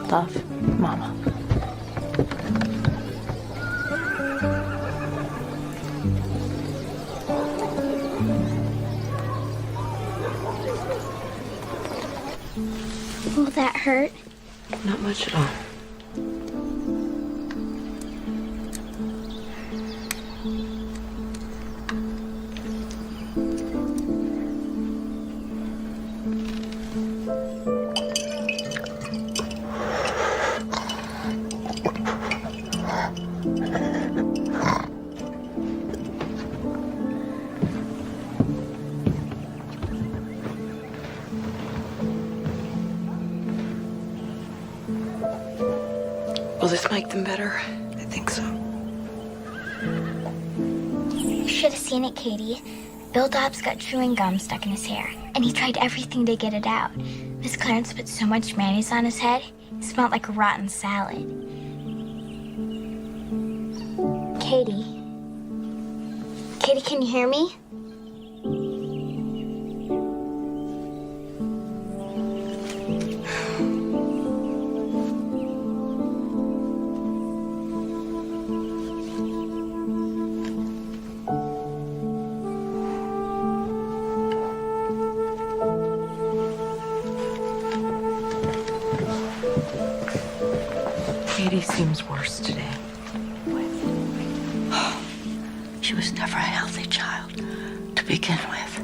Love, Mama. Will that hurt? Not much at all. Will this make them better? I think so. You should have seen it, Katie. Bill Dobbs got chewing gum stuck in his hair, and he tried everything to get it out. Miss Clarence put so much mayonnaise on his head, it smelled like a rotten salad. Katie? Katie, can you hear me? Katie seems worse today. She was never a healthy child to begin with.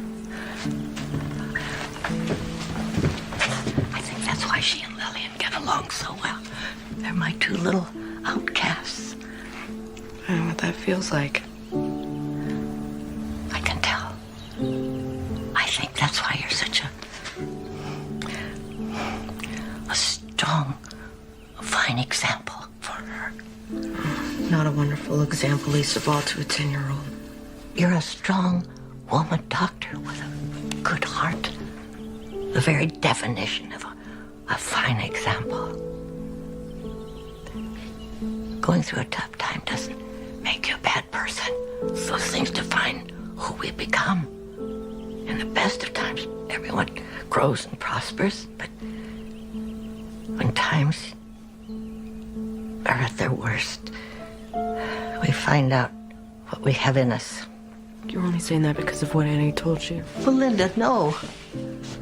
I think that's why she and Lillian get along so well. They're my two little outcasts. I know what that feels like. I can tell. I think that's why you're such a strong, fine example for her. Not a wonderful example, least of all to a 10-year-old. You're a strong woman doctor with a good heart. The very definition of a fine example. Going through a tough time doesn't make you a bad person. Those things define who we become. In the best of times, everyone grows and prospers, but when times are at their worst, we find out what we have in us. You're only saying that because of what Annie told you. Belinda, no.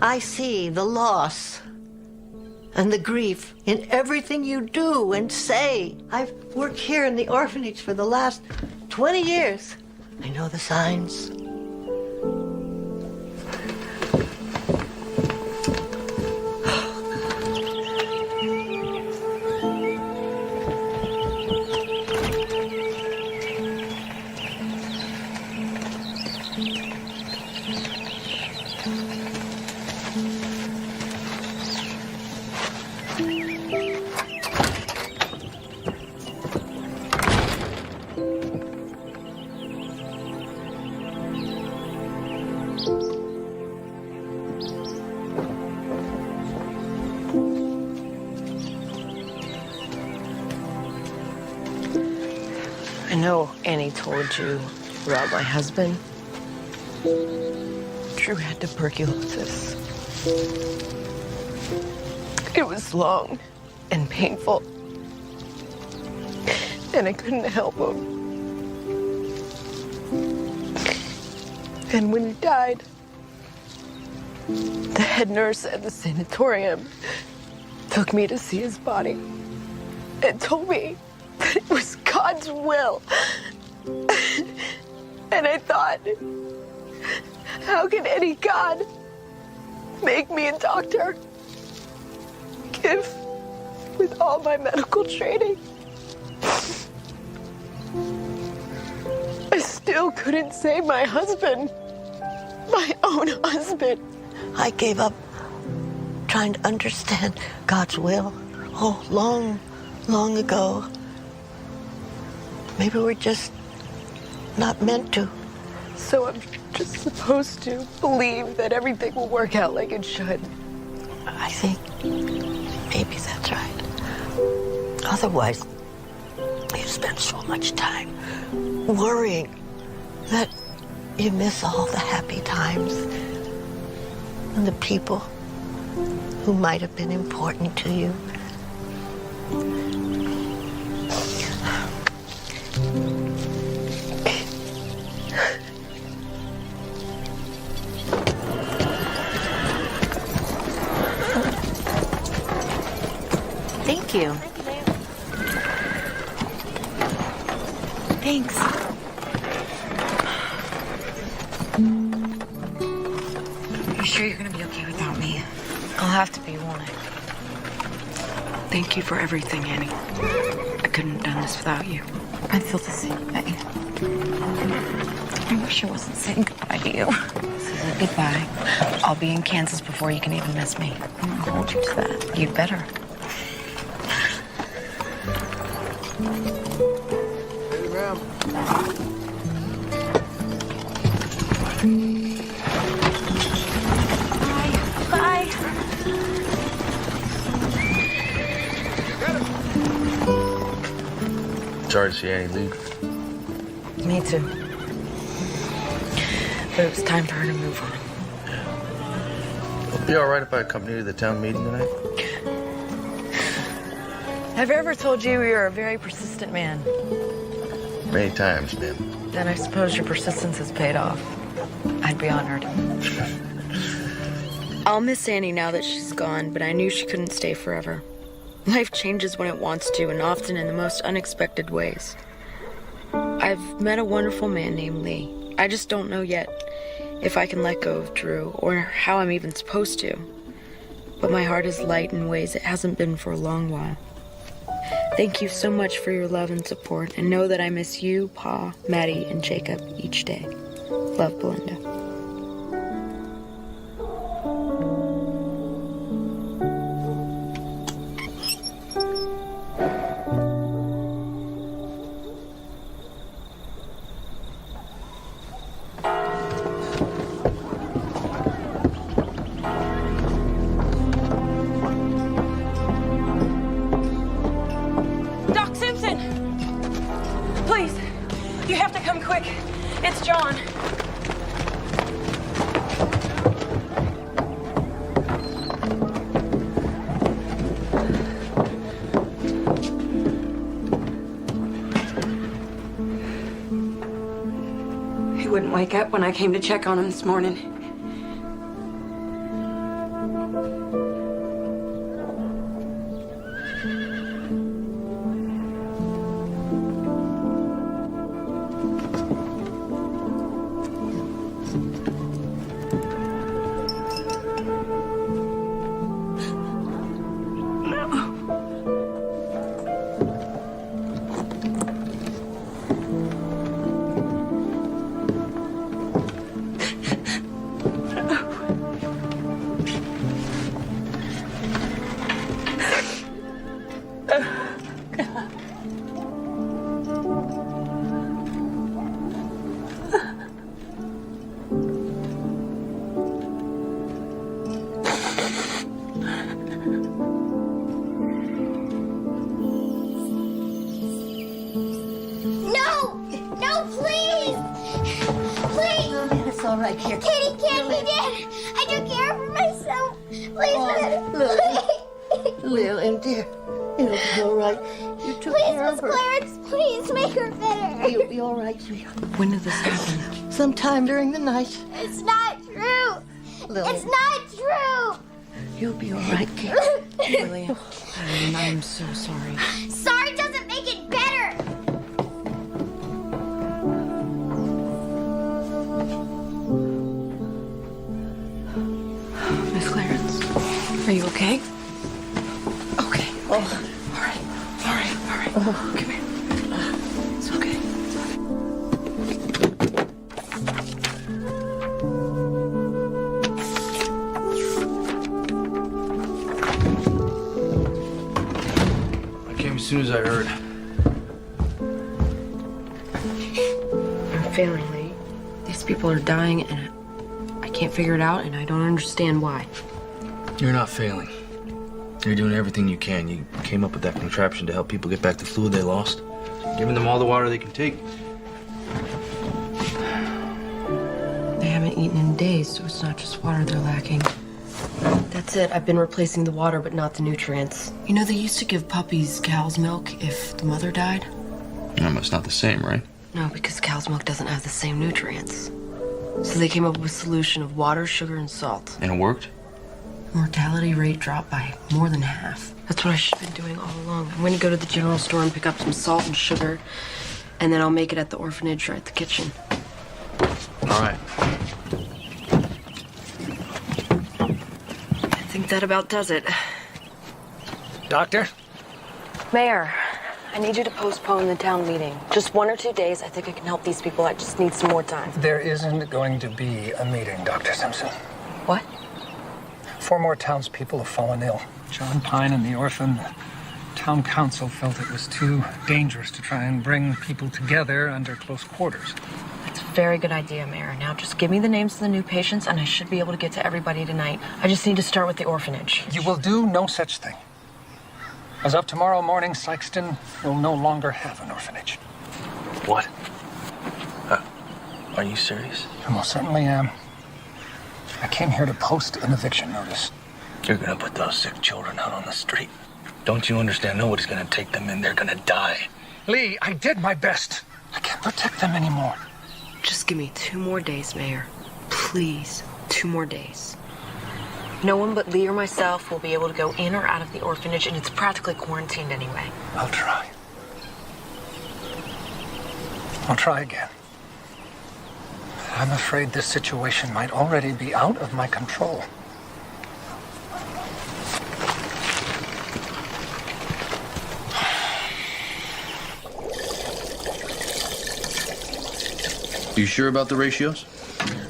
I see the loss and the grief in everything you do and say. I've worked here in the orphanage for the last 20 years. I know the signs. I know Annie told you about my husband. Drew had tuberculosis. It was long and painful, and I couldn't help him. And when he died, the head nurse at the sanatorium took me to see his body and told me that it was God's will. And I thought, how can any God make me a doctor if, with all my medical training, I still couldn't save my husband, my own husband? I gave up trying to understand God's will. Oh, long, long ago. Maybe we're just not meant to. So I'm just supposed to believe that everything will work out like it should. I think maybe that's right. Otherwise, you spend so much time worrying that you miss all the happy times and the people who might have been important to you. Thank you. Thanks. You sure you're gonna be okay without me? I'll have to be, won't I? Thank you for everything, Annie. I couldn't have done this without you. I feel the same way. I wish I wasn't saying goodbye to you. This is a goodbye. I'll be in Kansas before you can even miss me. I'm gonna hold you to that. You'd better. Hey, ma'am. Bye. Sorry to see Annie leave. Me too. But it was time for her to move on. It'll be all right if I accompany you to the town meeting tonight. Have I ever told you you're a very persistent man? Many times, ma'am. Then I suppose your persistence has paid off. I'd be honored. I'll miss Annie now that she's gone, but I knew she couldn't stay forever. Life changes when it wants to, and often in the most unexpected ways. I've met a wonderful man named Lee. I just don't know yet if I can let go of Drew, or how I'm even supposed to. But my heart is light in ways it hasn't been for a long while. Thank you so much for your love and support, and know that I miss you, Pa, Maddie, and Jacob each day. Love, Belinda. Doc Simpson! Please, you have to come quick. It's John. He wouldn't wake up when I came to check on him this morning. Right here. Kitty can't be dead. I took care of her myself. Please, Lily, dear, it'll be all right. You took please, care of Miss her. Clarence, please make her better. you'll be all right, sweetheart. When did this happen? Sometime during the night. It's not true. Lily. It's not true. You'll be all right, kid. Lily, I'm so sorry. Sorry doesn't make it better. Miss Clarence, are you okay? Okay. Oh. All right. Come here. It's okay. I came as soon as I heard. I'm failing, Lee. These people are dying, and I can't figure it out, and I don't understand why. You're not failing. You're doing everything you can. You came up with that contraption to help people get back the fluid they lost. Giving them all the water they can take. They haven't eaten in days, so it's not just water they're lacking. That's it. I've been replacing the water, but not the nutrients. You know, they used to give puppies cow's milk if the mother died. It's not the same, right? No, because cow's milk doesn't have the same nutrients. So they came up with a solution of water, sugar, and salt. And it worked? Mortality rate dropped by more than half. That's what I should have been doing all along. I'm going to go to the general store and pick up some salt and sugar, and then I'll make it at the orphanage or at the kitchen. All right. I think that about does it. Doctor? Mayor, I need you to postpone the town meeting. Just 1 or 2 days. I think I can help these people. I just need some more time. There isn't going to be a meeting, Dr. Simpson. What? 4 more townspeople have fallen ill. John Pine and the orphan. The town council felt it was too dangerous to try and bring people together under close quarters. That's a very good idea, Mayor. Now just give me the names of the new patients, and I should be able to get to everybody tonight. I just need to start with the orphanage. You will do no such thing. As of tomorrow morning, Sykeston will no longer have an orphanage. What? Are you serious? I most certainly am. I came here to post an eviction notice. You're gonna put those sick children out on the street. Don't you understand? Nobody's gonna take them in. They're gonna die. Lee, I did my best. I can't protect them anymore. Just give me 2 more days, Mayor. Please, 2 more days. No one but Lee or myself will be able to go in or out of the orphanage, and it's practically quarantined anyway. I'll try. I'll try again. I'm afraid this situation might already be out of my control. You sure about the ratios?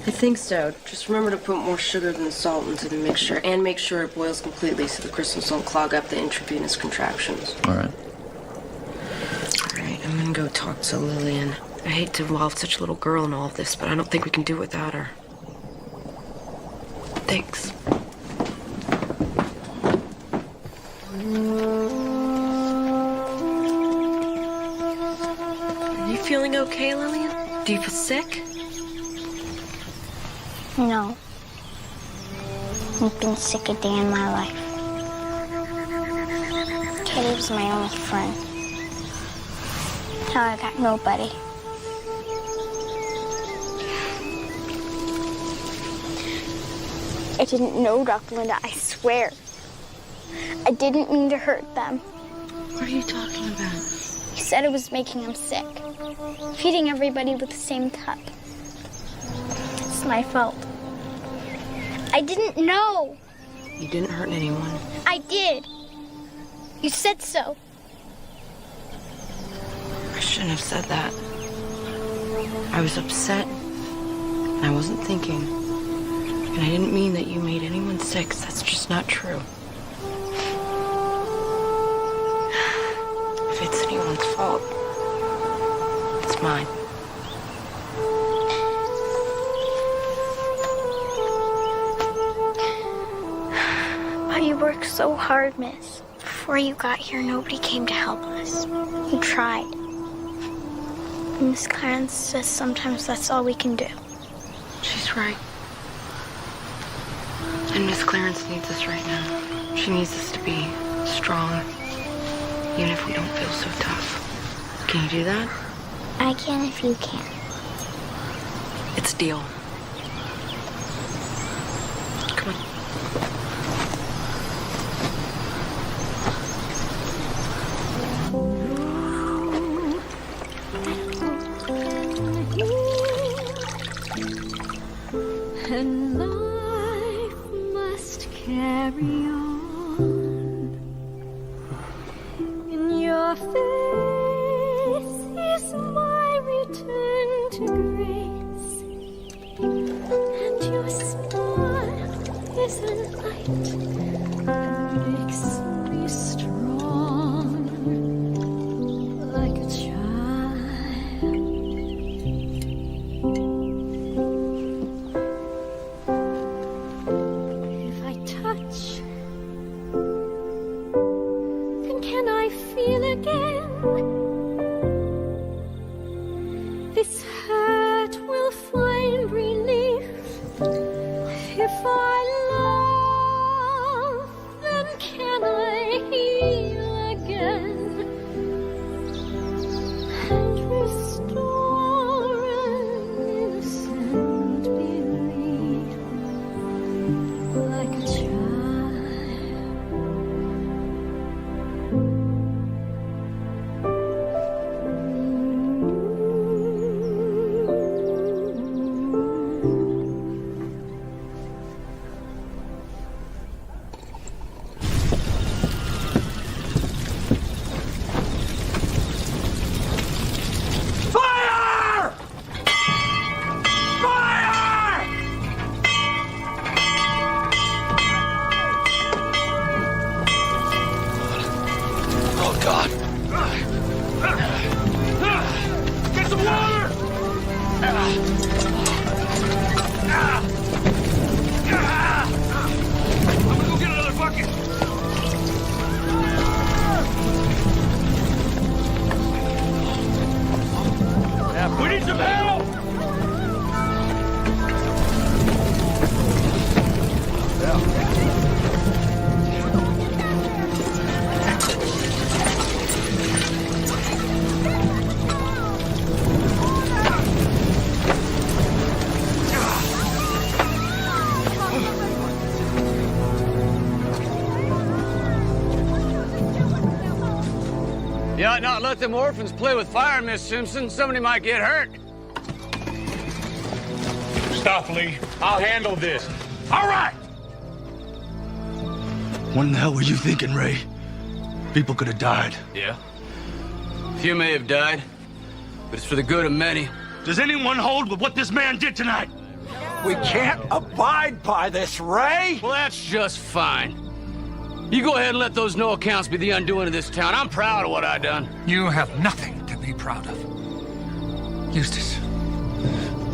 I think so. Just remember to put more sugar than salt into the mixture, and make sure it boils completely so the crystals don't clog up the intravenous contractions. All right. All right, I'm gonna go talk to Lillian. I hate to involve such a little girl in all of this, but I don't think we can do it without her. Thanks. Are you feeling okay, Lillian? Do you feel sick? No. I've been sick a day in my life. Katie was my only friend. Now I got nobody. I didn't know, Dr. Linda, I swear. I didn't mean to hurt them. What are you talking about? You said it was making them sick. Feeding everybody with the same cup. It's my fault. I didn't know. You didn't hurt anyone. I did. You said so. I shouldn't have said that. I was upset, and I wasn't thinking. And I didn't mean that you made anyone sick. That's just not true. If it's anyone's fault, it's mine. But you worked so hard, miss. Before you got here, nobody came to help us. You tried. Miss Clarence says sometimes that's all we can do. She's right. And Miss Clarence needs us right now. She needs us to be strong, even if we don't feel so tough. Can you do that? I can if you can. It's a deal. Come on. And life must carry on. In your face is my return to grace, and your smile is a light that makes me strong, like a child. If I touch, then can I feel again? This hurt will find relief. If I love, then can I heal again and restore an innocent belief, like a Fire! Fire! Oh, God. Get some water! I'm gonna go get another bucket. We need some help! You ought not let them orphans play with fire, Miss Simpson. Somebody might get hurt. Stop, Lee. I'll handle this. All right! What in the hell were you thinking, Ray? People could have died. Yeah. Few may have died, but it's for the good of many. Does anyone hold with what this man did tonight? We can't abide by this, Ray! Well, that's just fine. You go ahead and let those no accounts be the undoing of this town. I'm proud of what I done. You have nothing to be proud of. Eustace,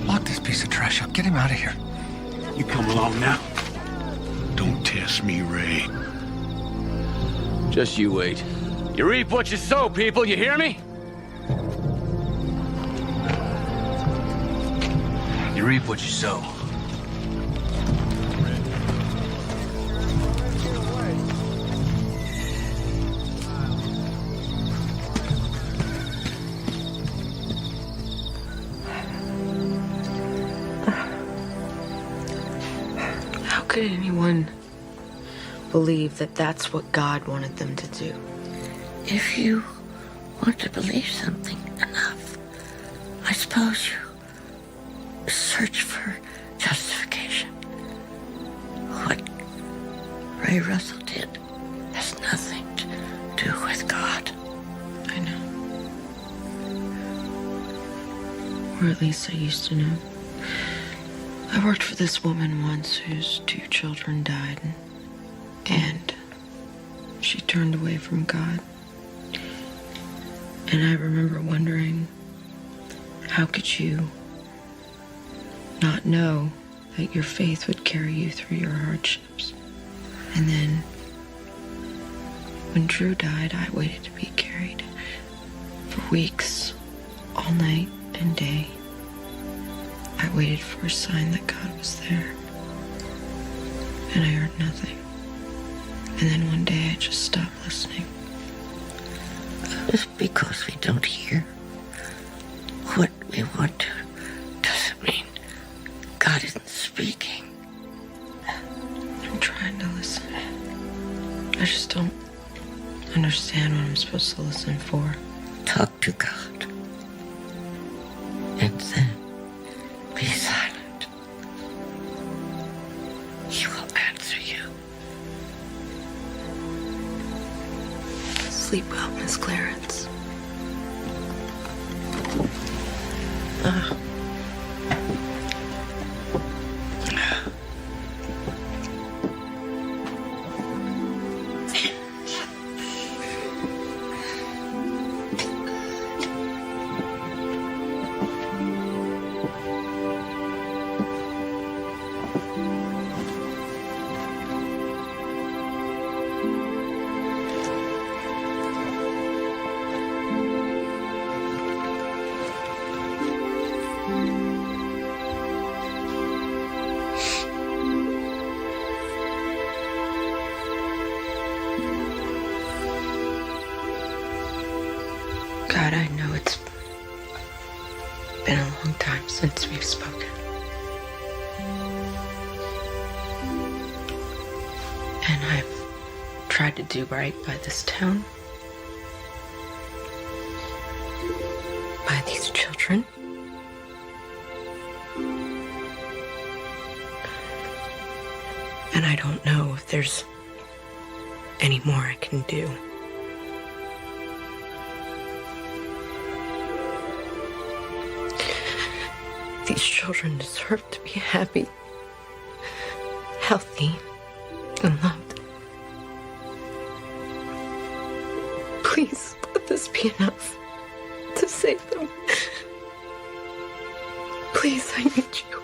lock this piece of trash up. Get him out of here. You come along now. Don't test me, Ray. Just you wait. You reap what you sow, people. You hear me? You reap what you sow. How could anyone believe that that's what God wanted them to do? If you want to believe something enough, I suppose you search for justification. What Ray Russell did has nothing to do with God. I know. Or at least I used to know. I worked for this woman once whose 2 children died, and she turned away from God. And I remember wondering, how could you not know that your faith would carry you through your hardships? And then, when Drew died, I waited to be carried for weeks, all night and day. I waited for a sign that God was there, and I heard nothing. And then one day I just stopped listening. Just because we don't hear what we want to doesn't mean God isn't speaking. I'm trying to listen. I just don't understand what I'm supposed to listen for. Talk to God. And then be silent. He will answer you. Sleep well, Miss Clarence. God, I know it's been a long time since we've spoken. And I've tried to do right by this town, by these children. And I don't know if there's any more I can do. These children deserve to be happy, healthy, and loved. Please, let this be enough to save them. Please, I need you.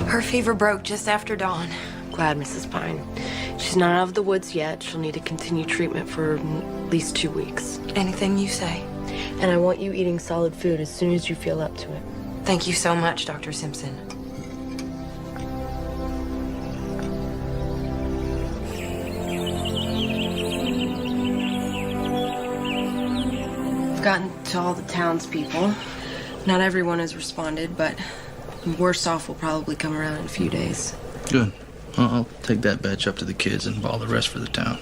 Her fever broke just after dawn. Glad, Mrs. Pine. She's not out of the woods yet. She'll need to continue treatment for at least 2 weeks. Anything you say. And I want you eating solid food as soon as you feel up to it. Thank you so much, Dr. Simpson. I've gotten to all the townspeople. Not everyone has responded, but worse off will probably come around in a few days. Good. I'll take that batch up to the kids and all the rest for the town.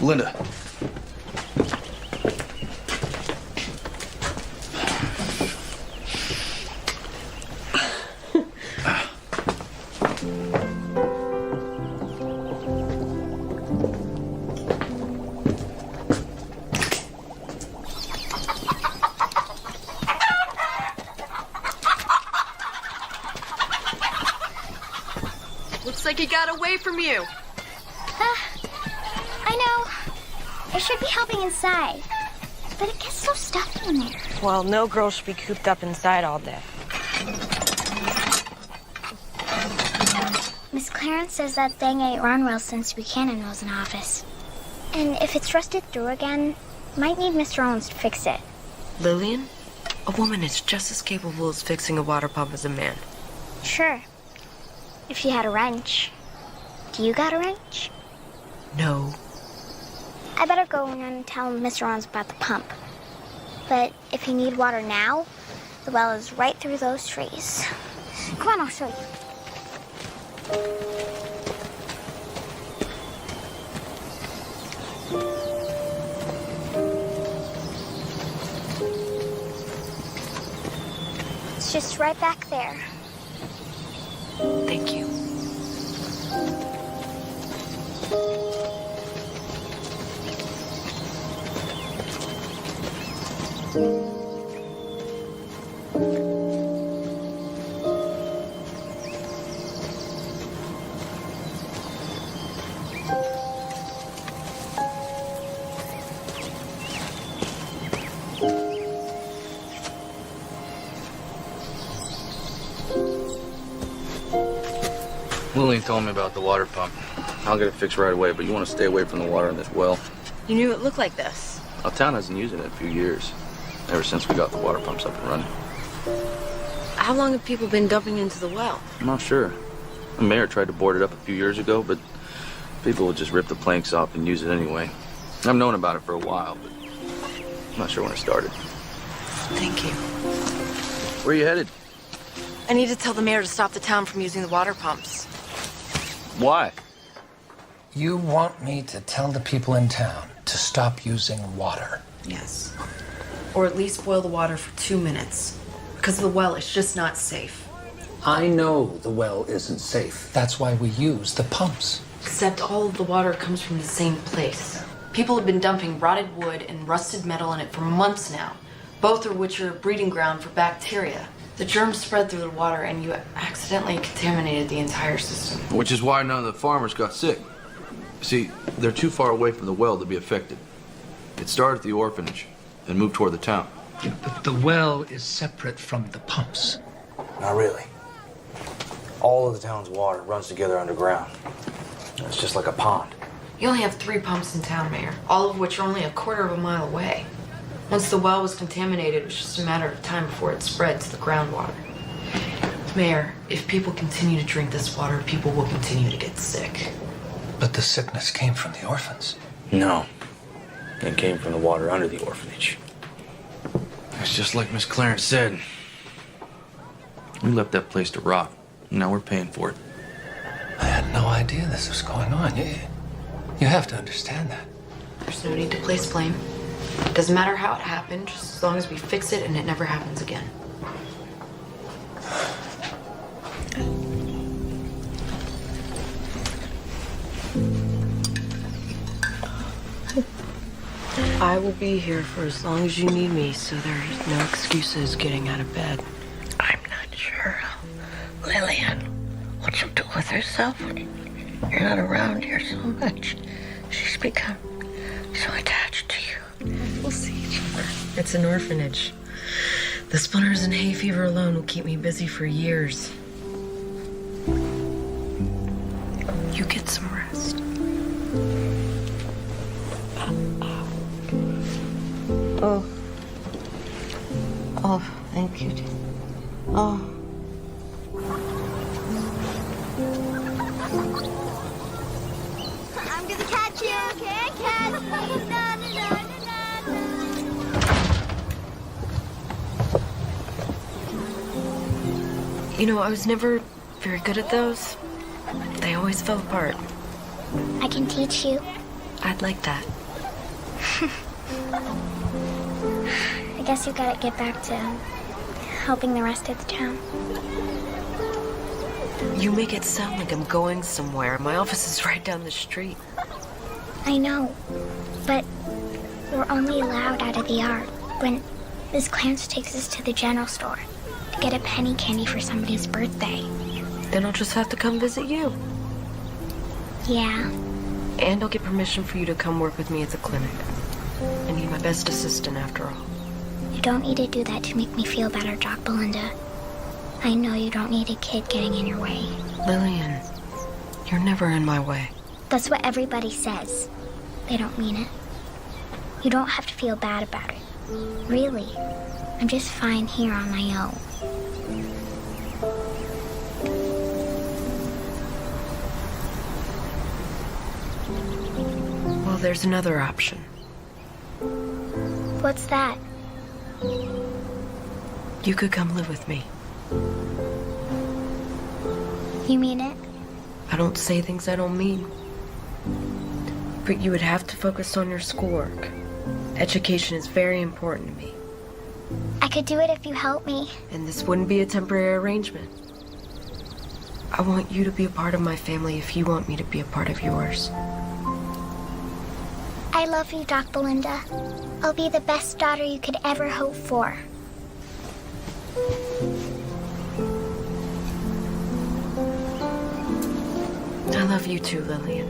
Linda. Looks like he got away from you. I know. I should be helping inside, but it gets so stuffy in there. Well, no girl should be cooped up inside all day. Miss Clarence says that thing ain't run well since Buchanan was in office. And if it's rusted through again, might need Mr. Owens to fix it. Lillian? A woman is just as capable as fixing a water pump as a man. Sure. If she had a wrench. Do you got a wrench? No. I better go in and tell Mr. Owens about the pump. But if you need water now, the well is right through those trees. Come on, I'll show you. It's just right back there. Thank you. Lillian told me about the water pump. I'll get it fixed right away, but you want to stay away from the water in this well. You knew it looked like this. Our town hasn't used it in a few years, ever since we got the water pumps up and running. How long have people been dumping into the well? I'm not sure. The mayor tried to board it up a few years ago, but people would just rip the planks off and use it anyway. I've known about it for a while, but I'm not sure when it started. Thank you. Where are you headed? I need to tell the mayor to stop the town from using the water pumps. Why? You want me to tell the people in town to stop using water? Yes. Or at least boil the water for 2 minutes. Because the well is just not safe. I know the well isn't safe. That's why we use the pumps. Except all of the water comes from the same place. People have been dumping rotted wood and rusted metal in it for months now, both of which are a breeding ground for bacteria. The germs spread through the water and you accidentally contaminated the entire system. Which is why none of the farmers got sick. See, they're too far away from the well to be affected. It started at the orphanage, then moved toward the town. Yeah, but the well is separate from the pumps. Not really. All of the town's water runs together underground. It's just like a pond. You only have 3 pumps in town, Mayor, all of which are only a quarter of a mile away. Once the well was contaminated, it was just a matter of time before it spread to the groundwater. Mayor, if people continue to drink this water, people will continue to get sick. But the sickness came from the orphans. No. It came from the water under the orphanage. It's just like Miss Clarence said. We left that place to rot. Now we're paying for it. I had no idea this was going on. You have to understand that. There's no need to place blame. Doesn't matter how it happened, just as long as we fix it and it never happens again. I will be here for as long as you need me, so there's no excuses getting out of bed. I'm not sure, Lillian, what she'll do with herself when you're not around here so much. She's become so attached to you. We'll see each other. It's an orphanage. The splinters and hay fever alone will keep me busy for years. You get some rest. Oh, thank you. Oh. I'm gonna catch you. Can't catch me. Na, na, na, na, na. You know, I was never very good at those. They always fell apart. I can teach you. I'd like that. I guess you gotta get back to helping the rest of the town. You make it sound like I'm going somewhere. My office is right down the street. I know, but we're only allowed out of the yard when Miss Clarence takes us to the general store to get a penny candy for somebody's birthday. Then I'll just have to come visit you. Yeah. And I'll get permission for you to come work with me at the clinic. I need my best assistant after all. You don't need to do that to make me feel better, Doc Belinda. I know you don't need a kid getting in your way. Lillian, You're never in my way. That's what everybody says. They don't mean it. You don't have to feel bad about it. Really. I'm just fine here on my own. Well, there's another option. What's that? You could come live with me. You mean it? I don't say things I don't mean. But you would have to focus on your schoolwork. Education is very important to me. I could do it if you help me. And this wouldn't be a temporary arrangement. I want you to be a part of my family if you want me to be a part of yours. I love you, Doc Belinda. I'll be the best daughter you could ever hope for. I love you too, Lillian.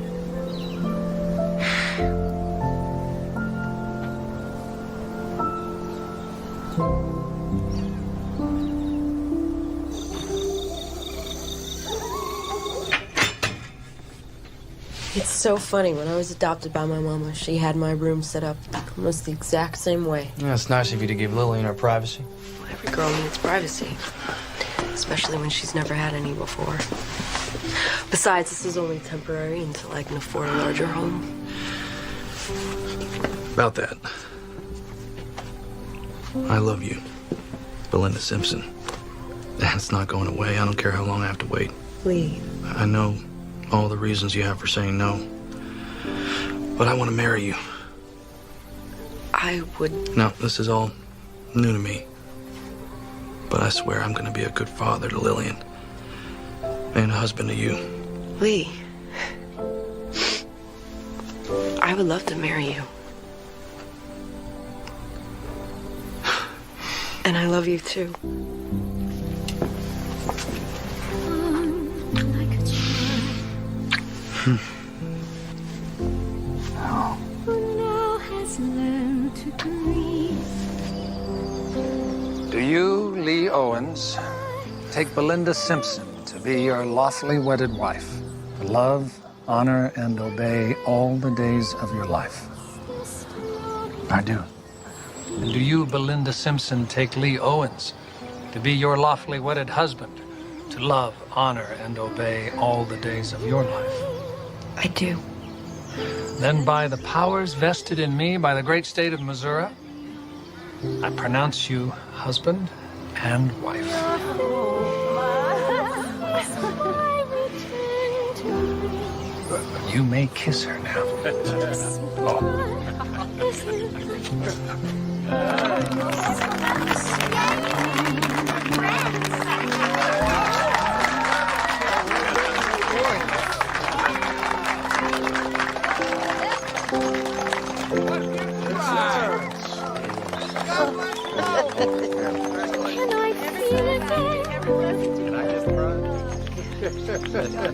It's so funny. When I was adopted by my mama, she had my room set up almost the exact same way. Yeah, it's nice of you to give Lillian her privacy. Every girl needs privacy, especially when she's never had any before. Besides, this is only temporary until I can afford a larger home. About that. I love you, Belinda Simpson. That's not going away. I don't care how long I have to wait. Lee. I know all the reasons you have for saying no. But I want to marry you. I would... No, this is all new to me. But I swear I'm going to be a good father to Lillian. And a husband to you. Lee. I would love to marry you. And I love you too. Do you, Lee Owens, take Belinda Simpson to be your lawfully wedded wife, to love, honor, and obey all the days of your life? I do. And do you, Belinda Simpson, take Lee Owens to be your lawfully wedded husband, to love, honor, and obey all the days of your life? I do. Then by the powers vested in me by the great state of Missouri, I pronounce you husband and wife. You may kiss her now.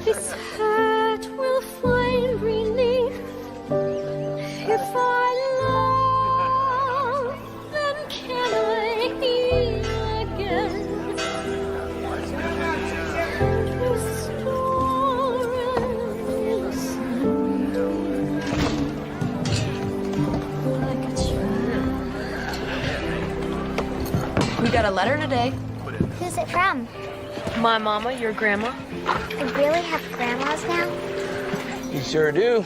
This hurt will find relief if I love, then can I heal again? Restore like a child. We got a letter today. Who's it from? My mama, your grandma. I really have grandmas now? You sure do.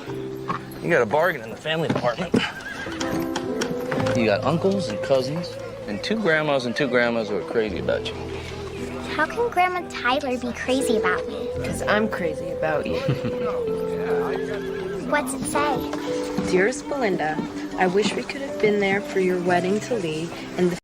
You got a bargain in the family department. You got uncles and cousins, and two grandmas who are crazy about you. How can Grandma Tyler be crazy about me? Because I'm crazy about you. What's it say? Dearest Belinda, I wish we could have been there for your wedding to Lee and the